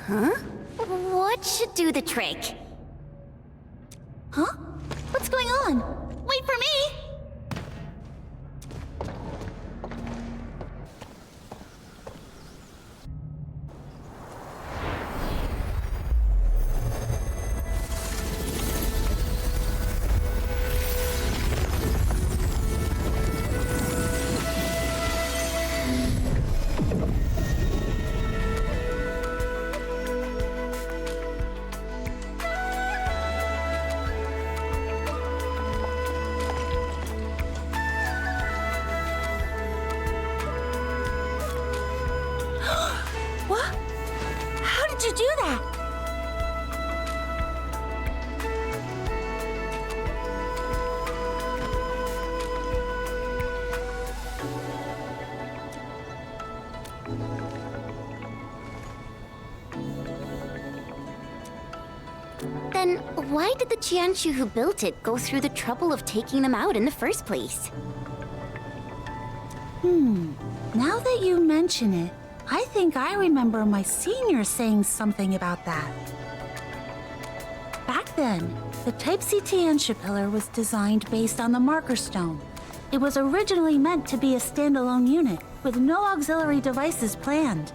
Huh? What should do the trick? Huh? What's going on? Wait for me! Then why did the Qianshu who built it go through the trouble of taking them out in the first place? Now that you mention it, I think I remember my senior saying something about that. Back then, the Type CTN pillar was designed based on the marker stone. It was originally meant to be a standalone unit, with no auxiliary devices planned.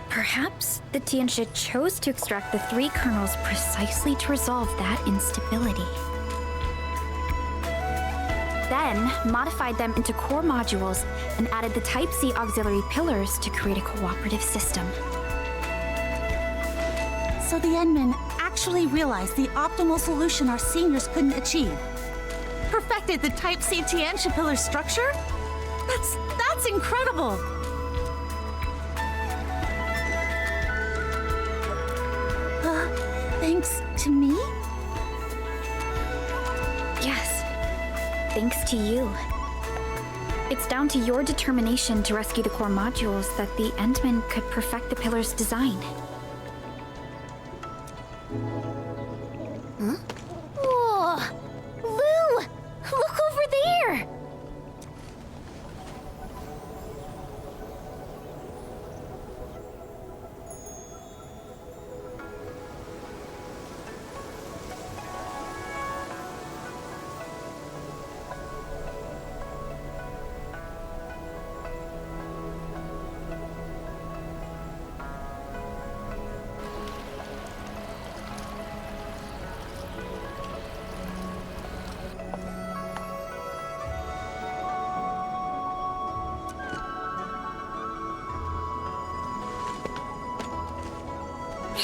Perhaps the Tianxia chose to extract the 3 kernels precisely to resolve that instability. Then modified them into core modules and added the Type C auxiliary pillars to create a cooperative system. So the Endmen actually realized the optimal solution our seniors couldn't achieve. Perfected the Type CTN pillar structure? That's incredible! Thanks to me? Yes, thanks to you. It's down to your determination to rescue the core modules that the Endmen could perfect the pillar's design. Huh? Whoa! Lou! Look over there!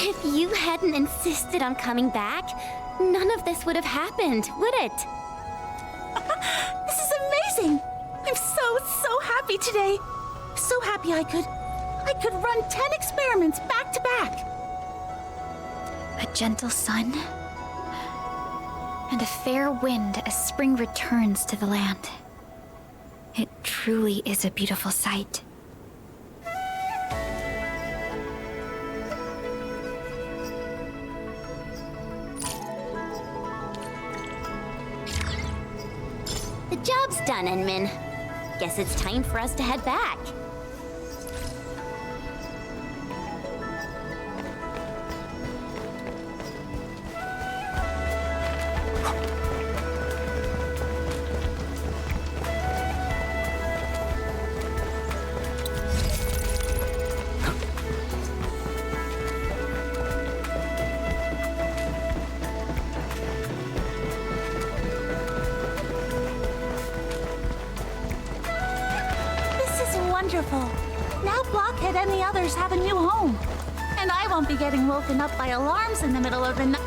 If you hadn't insisted on coming back, none of this would have happened, would it? This is amazing! I'm so happy today! So happy I could run 10 experiments back to back! A gentle sun, and a fair wind as spring returns to the land. It truly is a beautiful sight. The job's done, Inman. Guess it's time for us to head back. Wonderful. Now Blockhead and the others have a new home. And I won't be getting woken up by alarms in the middle of the night.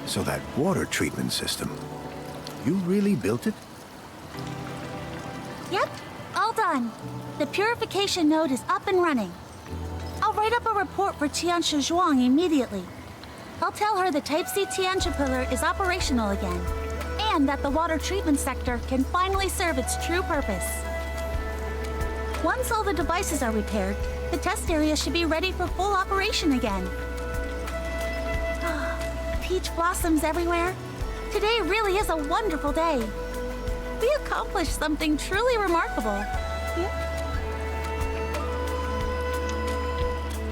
So that water treatment system, you really built it? Yep, all done. The purification node is up and running. I'll write up a report for Tianxia Zhuang immediately. I'll tell her the Type C Tianxia pillar is operational again, and that the water treatment sector can finally serve its true purpose. Once all the devices are repaired, the test area should be ready for full operation again. Peach blossoms everywhere. Today really is a wonderful day. We accomplished something truly remarkable.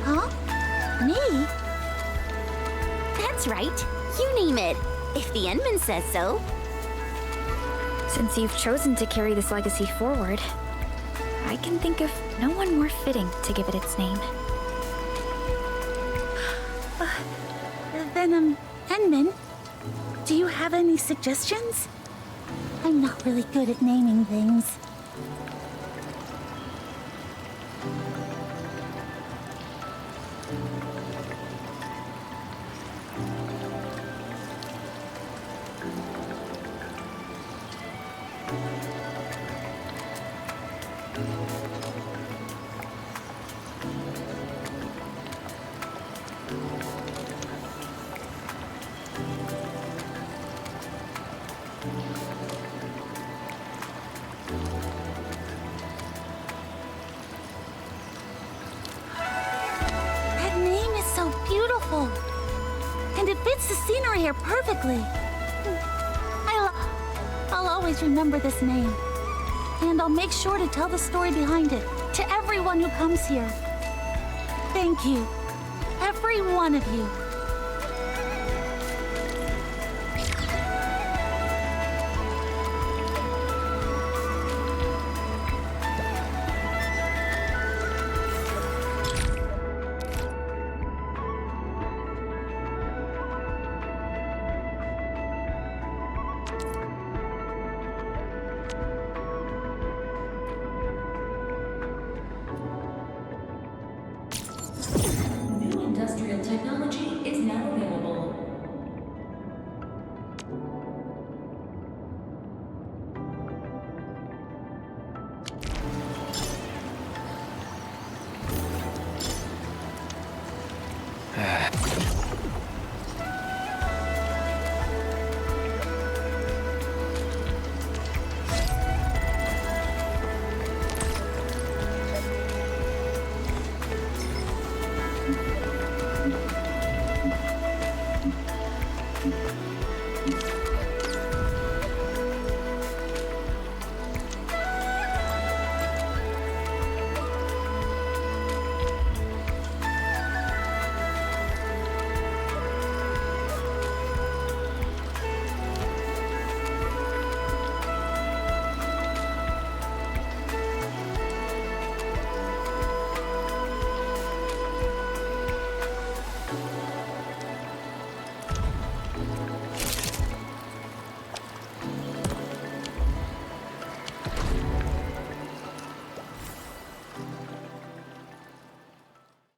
Huh? Me? That's right. You name it. If the Endman says so. Since you've chosen to carry this legacy forward, I can think of no one more fitting to give it its name. Then, Endman, do you have any suggestions? I'm not really good at naming things. And it fits the scenery here perfectly. I'll always remember this name. And I'll make sure to tell the story behind it to everyone who comes here. Thank you. Every one of you.